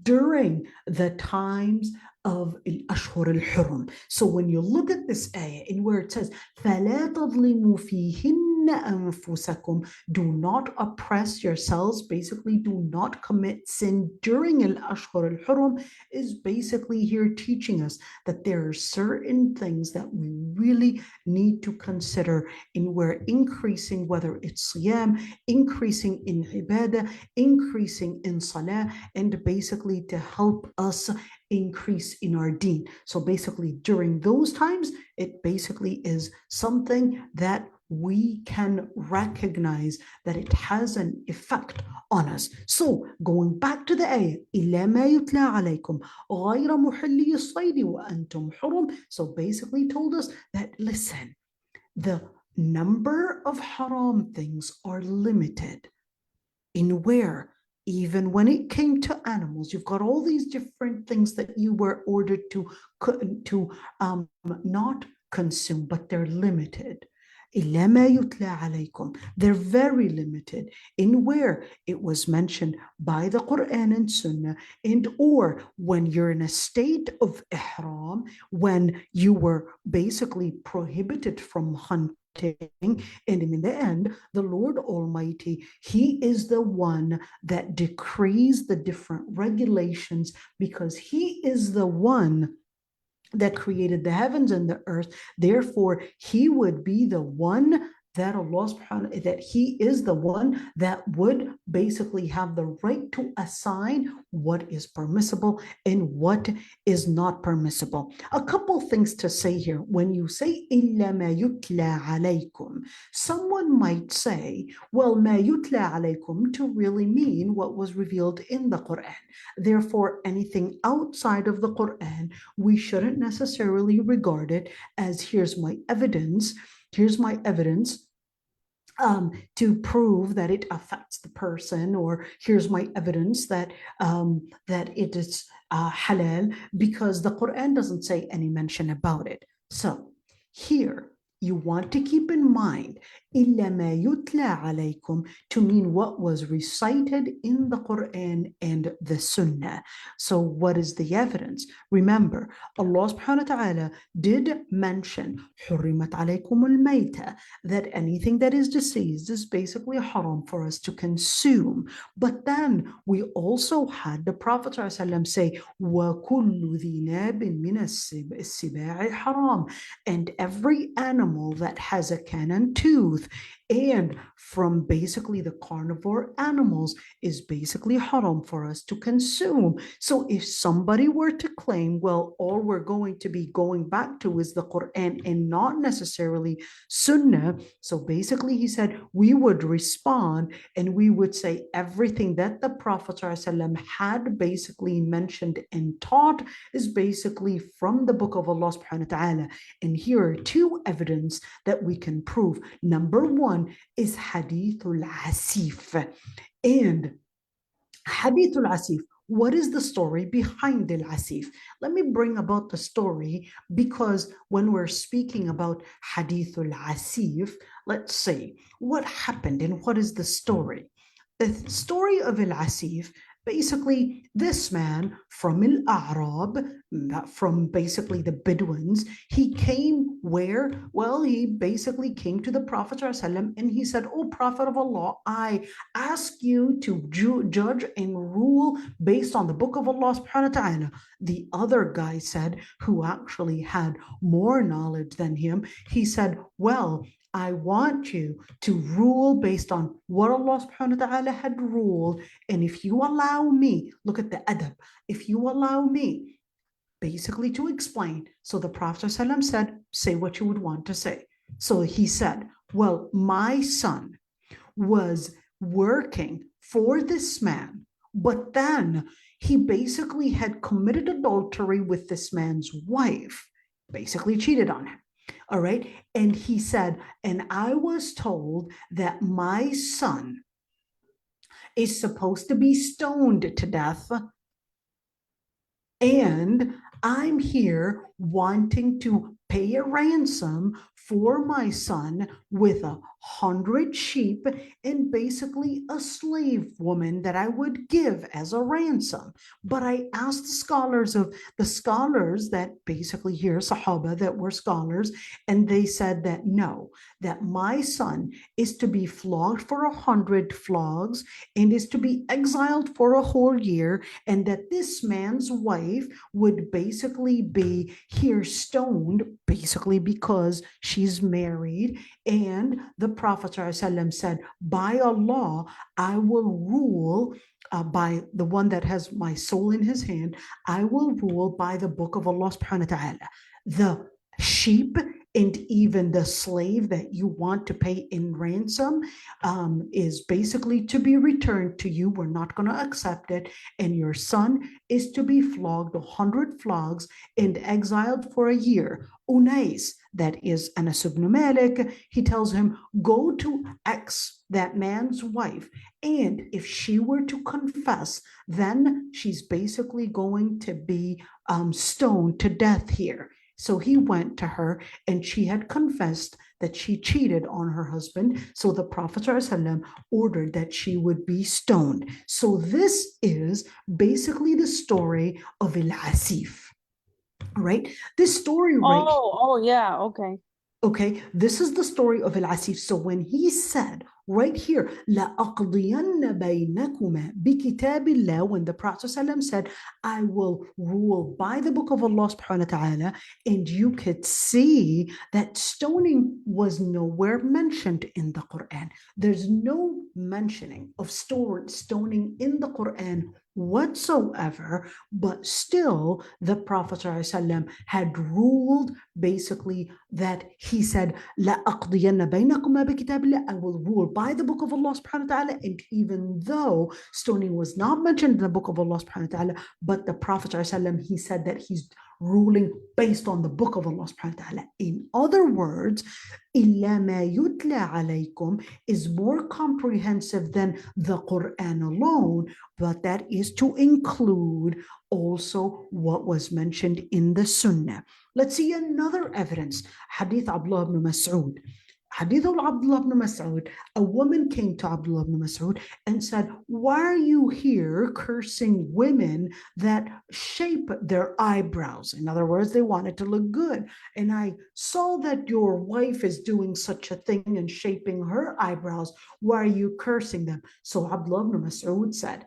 during the times of al-Ashhur al-Hurum. So when you look at this ayah in where it says فَلَا تَظْلِمُوا فِيهِنَّ أَنفُسَكُمْ, do not oppress yourselves, basically do not commit sin during al-Ashhur al-Hurum, is basically here teaching us that there are certain things that we really need to consider in where increasing, whether it's siyam, increasing in ibadah, increasing in salah, and basically to help us increase in our deen. So basically during those times, it basically is something that we can recognize that it has an effect on us. So going back to the ayah, إِلَّا مَا يُتْلَى عَلَيْكُمْ غَيْرَ مُحِلِّي الصَّيْدِ وَأَنْتُمْ حُرُمْ. So basically told us that, listen, the number of haram things are limited in where, even when it came to animals, you've got all these different things that you were ordered to not consume, but they're limited. إِلَّا مَا يُتْلَى عَلَيْكُمْ. They're very limited in where it was mentioned by the Quran and Sunnah, and or when you're in a state of ihram, when you were basically prohibited from hunting. And in the end, the Lord Almighty, He is the one that decrees the different regulations, because He is the one that created the heavens and the earth. Therefore, he would be the one that Allah subhanahu, that he is the one that would basically have the right to assign what is permissible and what is not permissible. A couple things to say here. When you say إِلَّا مَا يُتْلَى عَلَيْكُمْ, someone might say, well, مَا يُتْلَى عَلَيْكُمْ to really mean what was revealed in the Quran. Therefore, anything outside of the Quran, we shouldn't necessarily regard it as here's my evidence to prove that it affects the person, or here's my evidence that that it is halal, because the Quran doesn't say any mention about it. So here you want to keep in mind إِلَّا مَا يُتْلَى عَلَيْكُمْ to mean what was recited in the Quran and the Sunnah. So what is the evidence? Remember, Allah subhanahu wa ta'ala did mention حُرِّمَتْ عَلَيْكُمُ الْمَيْتَةِ, that anything that is deceased is basically haram for us to consume. But then we also had the Prophet ﷺ say وَكُلُّ ذِي نَابٍ مِنَ السِّبَاعِ حَرَامٍ, and every animal that has a canine tooth and from basically the carnivore animals is basically haram for us to consume. So if somebody were to claim, well, all we're going to be going back to is the Quran and not necessarily Sunnah, so basically he said we would respond and we would say everything that the Prophet ﷺ had basically mentioned and taught is basically from the book of Allah subhanahu wa ta'ala. And here are two evidence that we can prove. Number one is Hadithul Asif. And Hadithul Asif, what is the story behind Al Asif? Let me bring about the story, because when we're speaking about Hadithul Asif, let's say what happened and what is the story. The story of Al Asif, basically this man from Al-A'rab, from basically the Bedouins, he came where? Well, he basically came to the Prophet ﷺ and he said, "Oh Prophet of Allah, I ask you to judge and rule based on the book of Allah subhanahu wa ta'ala." The other guy said, who actually had more knowledge than him, he said, "Well, I want you to rule based on what Allah subhanahu wa ta'ala had ruled. And if you allow me," look at the adab, "if you allow me basically to explain." So the Prophet ﷺ said, "Say what you would want to say." So he said, "Well, my son was working for this man, but then he basically had committed adultery with this man's wife, basically cheated on him. All right. And he said, and I was told that my son is supposed to be stoned to death. And I'm here wanting to pay a ransom for my son with 100 sheep and basically a slave woman that I would give as a ransom." But I asked the scholars that basically here, Sahaba that were scholars, and they said that no, that my son is to be flogged for 100 flogs and is to be exiled for a whole year, and that this man's wife would basically be here stoned, basically because she's married. And the Prophet ﷺ said, "By Allah, I will rule by the one that has my soul in his hand, I will rule by the book of Allah subhanahu wa ta'ala. The sheep and even the slave that you want to pay in ransom is basically to be returned to you. We're not going to accept it. And your son is to be flogged 100 flogs and exiled for a year." Unais, that is Anas ibn Malik, he tells him, "Go to X, that man's wife, and if she were to confess, then she's basically going to be stoned to death here." So he went to her and she had confessed that she cheated on her husband. So the Prophet ﷺ ordered that she would be stoned. So this is basically the story of Al-Asif, right? This story, right? Oh, yeah, okay. Okay, this is the story of Al-Asif. So when he said right here, لَأَقْضِيَنَّ بَيْنَكُمَا بِكِتَابِ اللَّهِ, when the Prophet ﷺ said, I will rule by the book of Allah subhanahu wa ta'ala, and you could see that stoning was nowhere mentioned in the Quran. There's no mentioning of stoning in the Quran whatsoever, but still the Prophet ﷺ had ruled basically that he said, لَأَقْضِيَنَّ بَيْنَكُمَا بِكِتَابِ اللَّهِ, I will rule by the book of Allah subhanahu wa ta'ala. And even though stoning was not mentioned in the book of Allah subhanahu wa ta'ala, but the Prophet ﷺ, he said that he's ruling based on the book of Allah subhanahu wa ta'ala. In other words, إِلَّا مَا يُتْلَى عَلَيْكُمْ is more comprehensive than the Quran alone, but that is to include also what was mentioned in the Sunnah. Let's see another evidence. Hadith Abdullah ibn Mas'ud. Hadith of Abdullah ibn Mas'ud, a woman came to Abdullah ibn Mas'ud and said, why are you here cursing women that shape their eyebrows? In other words, they wanted to look good. And I saw that your wife is doing such a thing and shaping her eyebrows. Why are you cursing them? So Abdullah ibn Mas'ud said,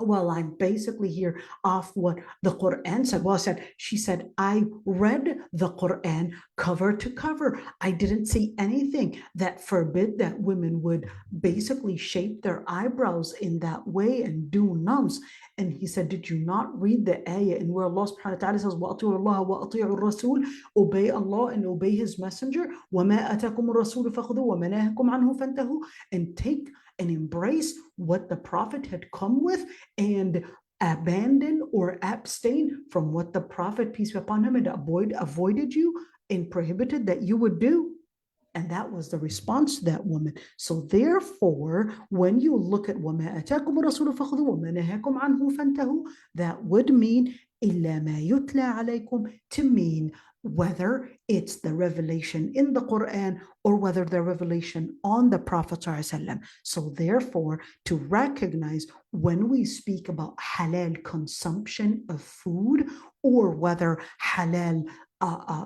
well, I'm basically here off what the Quran said. Well, she said, I read the Quran cover to cover. I didn't see anything that forbid that women would basically shape their eyebrows in that way and do nums. And he said, did you not read the ayah in where Allah subhanahu wa ta'ala says, وَأَطِيعُوا اللَّهَ وَأَطِيعُوا الرَّسُولَ, obey Allah and obey His Messenger, وَمَا أَتَاكُمُ الرَّسُولُ فَخُذُوهُ وَمَا نَهَاكُمْ عَنْهُ فَانْتَهُوا, and take and embrace what the Prophet had come with and abandon or abstain from what the Prophet, peace be upon him, had avoided you and prohibited that you would do. And that was the response to that woman. So therefore, when you look at وَمَا أَتَاكُمُ الرَّسُولُ فَخُذُوهُ وَمَا نَهَاكُمْ عَنْهُ فَانْتَهُوا, that would mean إِلَّا مَا يُتْلَى عَلَيْكُمْ, to mean whether it's the revelation in the Quran or whether the revelation on the Prophet ﷺ. So therefore, to recognize when we speak about halal consumption of food or whether halal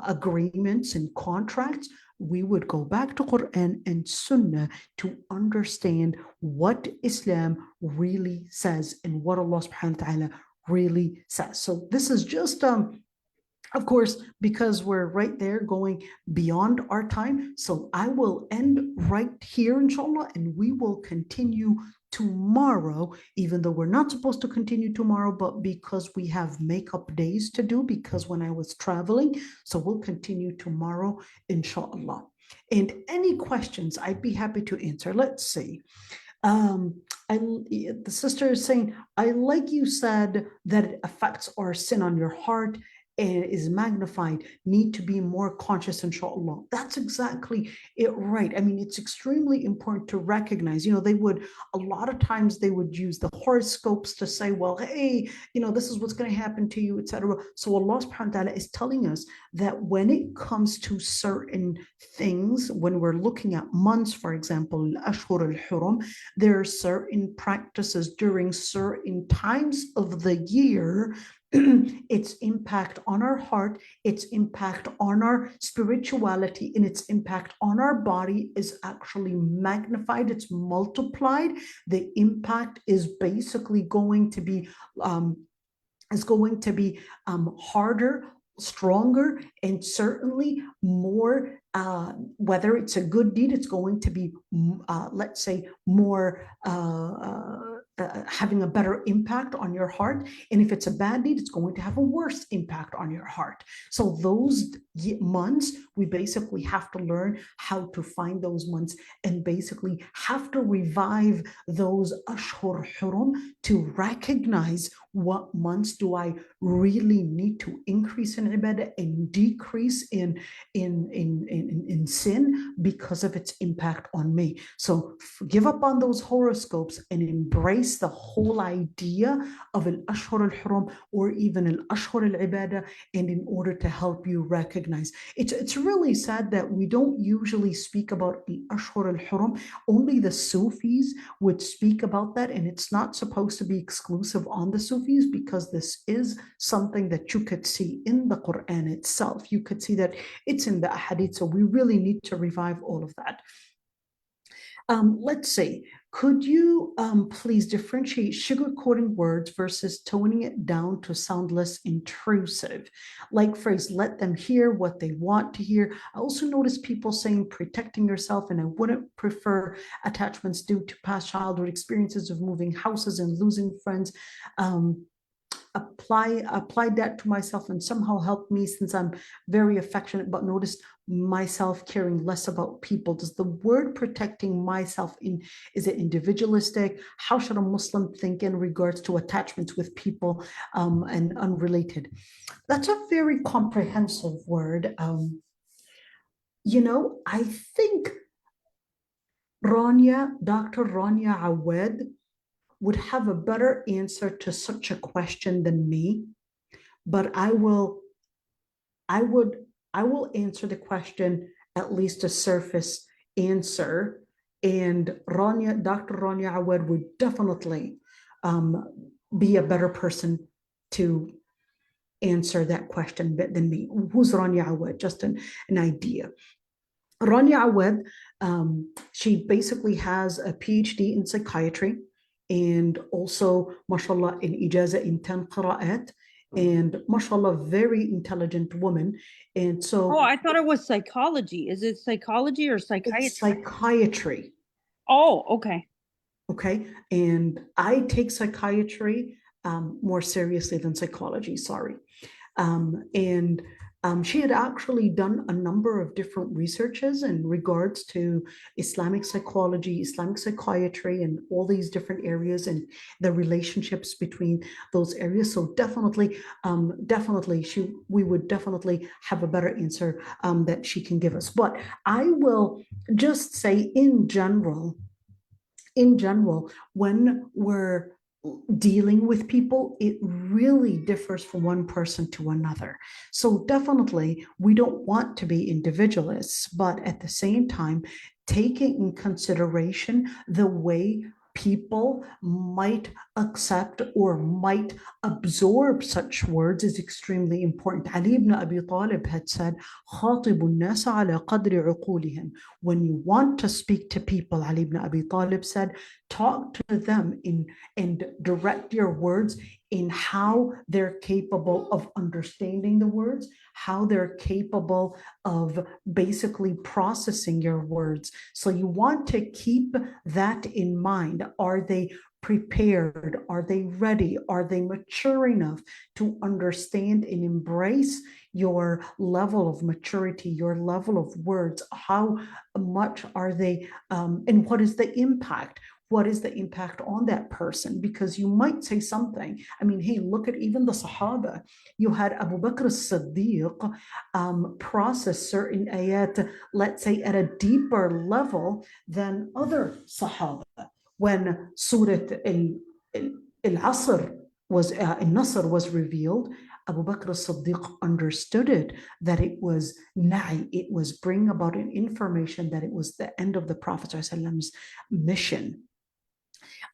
agreements and contracts, we would go back to Quran and Sunnah to understand what Islam really says and what Allah subhanahu wa ta'ala really says. So this is just of course, because we're right there going beyond our time. So I will end right here, inshallah, and we will continue tomorrow, even though we're not supposed to continue tomorrow, but because we have makeup days to do, because when I was traveling, so we'll continue tomorrow, inshallah. And any questions, I'd be happy to answer. Let's see. The sister is saying, I like you said that it affects our sin on your heart and is magnified, need to be more conscious, inshallah. That's exactly it, right? I mean, it's extremely important to recognize, they would, a lot of times they would use the horoscopes to say, well, hey, this is what's going to happen to you, etc. So Allah subhanahu wa ta'ala is telling us that when it comes to certain things, when we're looking at months, for example, al-Ashhur al-Hurum, there are certain practices during certain times of the year, its impact on our heart, its impact on our spirituality, and its impact on our body is actually magnified, it's multiplied. The impact is basically going to be harder, stronger, and certainly more, whether it's a good deed, it's going to be, let's say, more having a better impact on your heart. And if it's a bad deed, it's going to have a worse impact on your heart. So those months, we basically have to learn how to find those months and basically have to revive those Ashhur Hurum to recognize what months do I really need to increase in ibadah and decrease in sin because of its impact on me. So give up on those horoscopes and embrace the whole idea of al-Ashhur al-Hurum or even al-Ashhur al-Ibadah, and in order to help you recognize. It's really sad that we don't usually speak about al-Ashhur al-Hurum. Only the Sufis would speak about that, and it's not supposed to be exclusive on the Sufis because this is something that you could see in the Quran itself. You could see that it's in the Ahadith, so we really need to revive all of that. Let's see. Could you please differentiate sugarcoating words versus toning it down to sound less intrusive? Like phrase, let them hear what they want to hear. I also notice people saying protecting yourself, and I wouldn't prefer attachments due to past childhood experiences of moving houses and losing friends. Applied that to myself and somehow helped me since I'm very affectionate, but noticed myself caring less about people. Does the word protecting myself is it individualistic? How should a Muslim think in regards to attachments with people and unrelated? That's a very comprehensive word. I think Dr. Rania Awad would have a better answer to such a question than me, but I will answer the question, at least a surface answer, and Dr. Rania Awad would definitely be a better person to answer that question than me. Who's Rania Awad? Just an idea. Rania Awad, she basically has a PhD in psychiatry, and also, mashallah, in ijaza in 10 qira'at, and mashallah, very intelligent woman. And so, I thought it was psychology. Is it psychology or psychiatry? It's psychiatry. Oh, okay. Okay. And I take psychiatry more seriously than psychology, sorry. And she had actually done a number of different researches in regards to Islamic psychology, Islamic psychiatry, and all these different areas and the relationships between those areas. So definitely, we would definitely have a better answer that she can give us. But I will just say in general, when we're dealing with people, it really differs from one person to another. So definitely, we don't want to be individualists, but at the same time, taking in consideration the way people might accept or might absorb such words is extremely important. Ali ibn Abi Talib had said, خاطب الناس على قدر عقولهم. When you want to speak to people, Ali ibn Abi Talib said, talk to them and direct your words in how they're capable of understanding the words, how they're capable of basically processing your words. So you want to keep that in mind. Are they prepared? Are they ready? Are they mature enough to understand and embrace your level of maturity, your level of words? How much are they, and what is the impact? What is the impact on that person? Because you might say something. I mean, hey, look at even the Sahaba. You had Abu Bakr as-Siddiq process certain ayat, let's say, at a deeper level than other Sahaba. When Surah al-Asr al-Nasr was revealed, Abu Bakr as-Siddiq understood it, that it was na'i, it was bring about an information that it was the end of the Prophet's mission.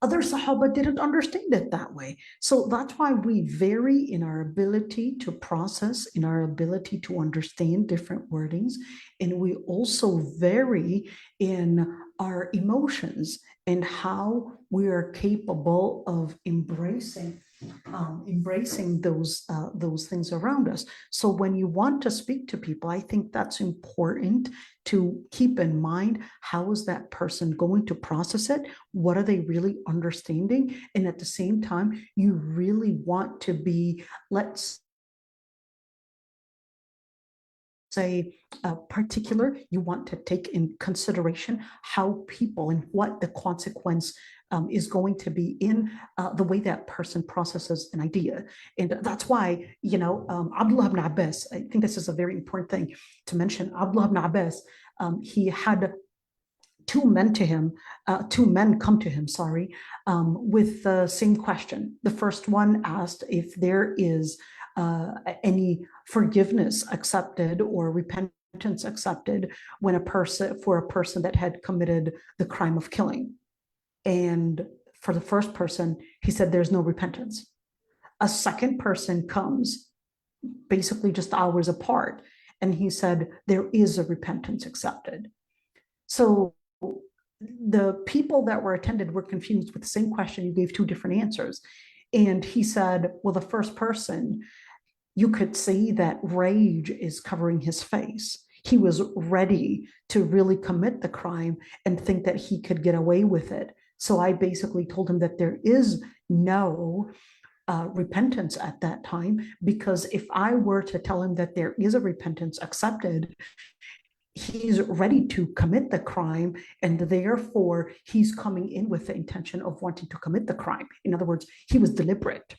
Other Sahaba didn't understand it that way. So that's why we vary in our ability to process, in our ability to understand different wordings. And we also vary in our emotions and how we are capable of embracing those things around us. So when you want to speak to people, I think that's important to keep in mind. How is that person going to process it? What are they really understanding? And at the same time, you really want to be, let's say, particular. You want to take in consideration how people and what the consequence is going to be in the way that person processes an idea. And that's why, Abdullah ibn Abbas, I think this is a very important thing to mention. Abdullah ibn Abbas, he had two men come to him, with the same question. The first one asked if there is any forgiveness accepted or repentance accepted for a person that had committed the crime of killing. And for the first person, he said there's no repentance. A second person comes basically just hours apart, and he said there is a repentance accepted. So the people that were attended were confused with the same question. You gave two different answers. And he said, well, the first person, you could see that rage is covering his face. He was ready to really commit the crime and think that he could get away with it. So I basically told him that there is no repentance at that time, because if I were to tell him that there is a repentance accepted, he's ready to commit the crime, and therefore he's coming in with the intention of wanting to commit the crime. In other words, he was deliberate,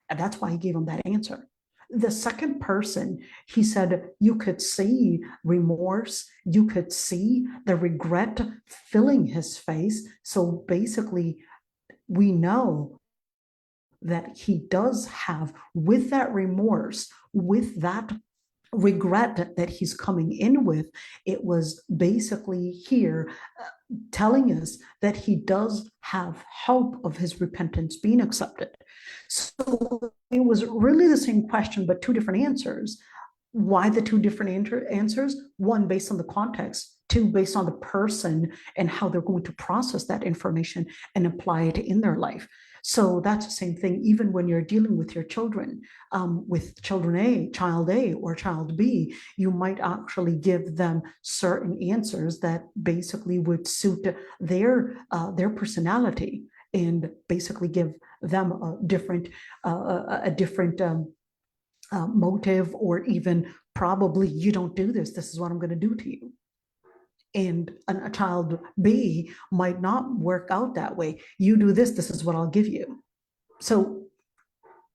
and that's why he gave him that answer. The second person, he said, you could see remorse, you could see the regret filling his face. So basically, we know that he does have, with that remorse, with that regret that he's coming in with, it was basically here telling us that he does have hope of his repentance being accepted. So it was really the same question, but two different answers. Why the two different answers? One, based on the context. Two, based on the person and how they're going to process that information and apply it in their life. So that's the same thing, even when you're dealing with your children, with children A, child A or child B, you might actually give them certain answers that basically would suit their personality, and basically give them a different motive, or even probably, you don't do this, this is what I'm going to do to you. And a child B might not work out that way. You do this, this is what I'll give you. So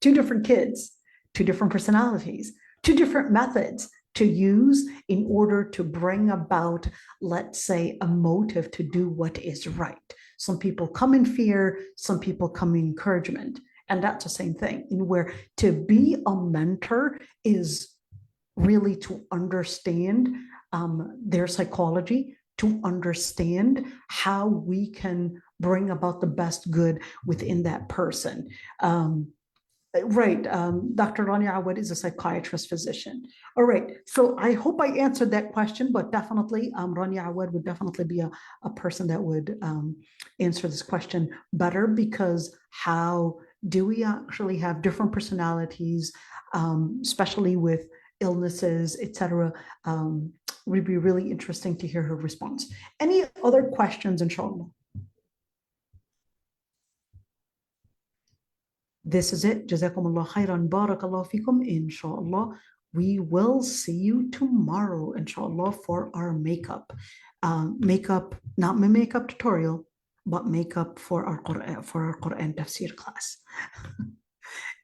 two different kids, two different personalities, two different methods to use in order to bring about, let's say, a motive to do what is right. Some people come in fear, some people come in encouragement. And that's the same thing, in where to be a mentor is really to understand their psychology, to understand how we can bring about the best good within that person. Right, Dr. Rania Awad is a psychiatrist physician. All right, so I hope I answered that question, but definitely Rania Awad would definitely be a person that would answer this question better, because how do we actually have different personalities, especially with illnesses, etc. Would be really interesting to hear her response. Any other questions, inshallah? This is it. Jazakumullah khairan. Barakallahu fikum. Inshallah, we will see you tomorrow, inshallah, for our makeup. Makeup, not my makeup tutorial, but makeup for our Quran tafsir class.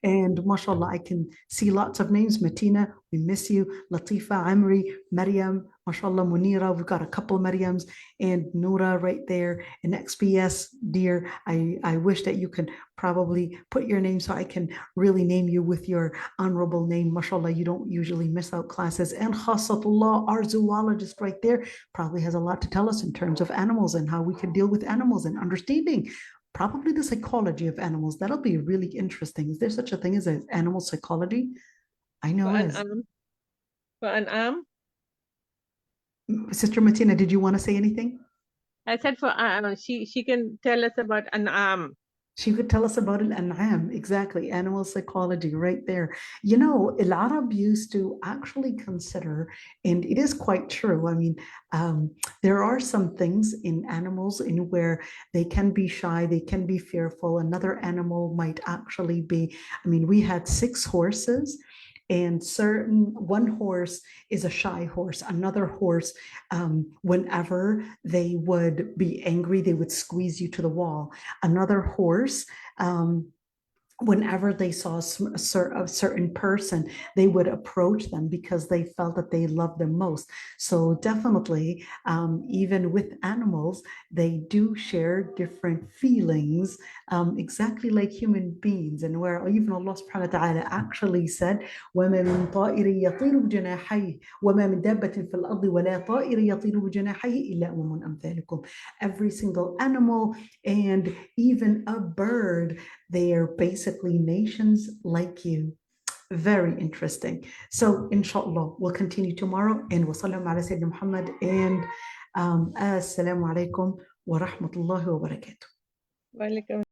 And mashallah, I can see lots of names. Matina, we miss you. Latifa, Amri, Maryam, mashallah, Munira, we've got a couple of Maryams, and Noura right there. And XPS, dear, I wish that you can probably put your name so I can really name you with your honorable name. Mashallah, you don't usually miss out classes. And Khasatullah, our zoologist right there, probably has a lot to tell us in terms of animals and how we can deal with animals and understanding probably the psychology of animals. That'll be really interesting. Is there such a thing as an animal psychology? I know is. For an Sister Martina, did you want to say anything? I said for she can tell us about an She could tell us about al-an'am, exactly, animal psychology right there. You know, Al-Arab used to actually consider, and it is quite true, I mean, there are some things in animals in where they can be shy, they can be fearful. Another animal might actually be, I mean, we had 6 horses, and one horse is a shy horse. Another horse, whenever they would be angry, they would squeeze you to the wall. Another horse, whenever they saw a certain person, they would approach them because they felt that they loved them most. So definitely, even with animals, they do share different feelings, exactly like human beings. And where even Allah subhanahu wa ta'ala actually said, وَمَا مِن طَائِرٍ يَطِيرُ بِجَنَاحَيْهِ وَمَا مِن دَابَّةٍ فِي الْأَرْضِ وَلَا طَائِرٍ يَطِيرُ بِجَنَاحَيْهِ إِلَّا أُمَمٌ أَمْثَالُكُمْ. Every single animal and even a bird, they are basically nations like you. Very interesting. So inshallah, we'll continue tomorrow. And wa sallam ala Sayyidina Muhammad, and assalamu alaikum ورحمة الله وبركاته. Walaikum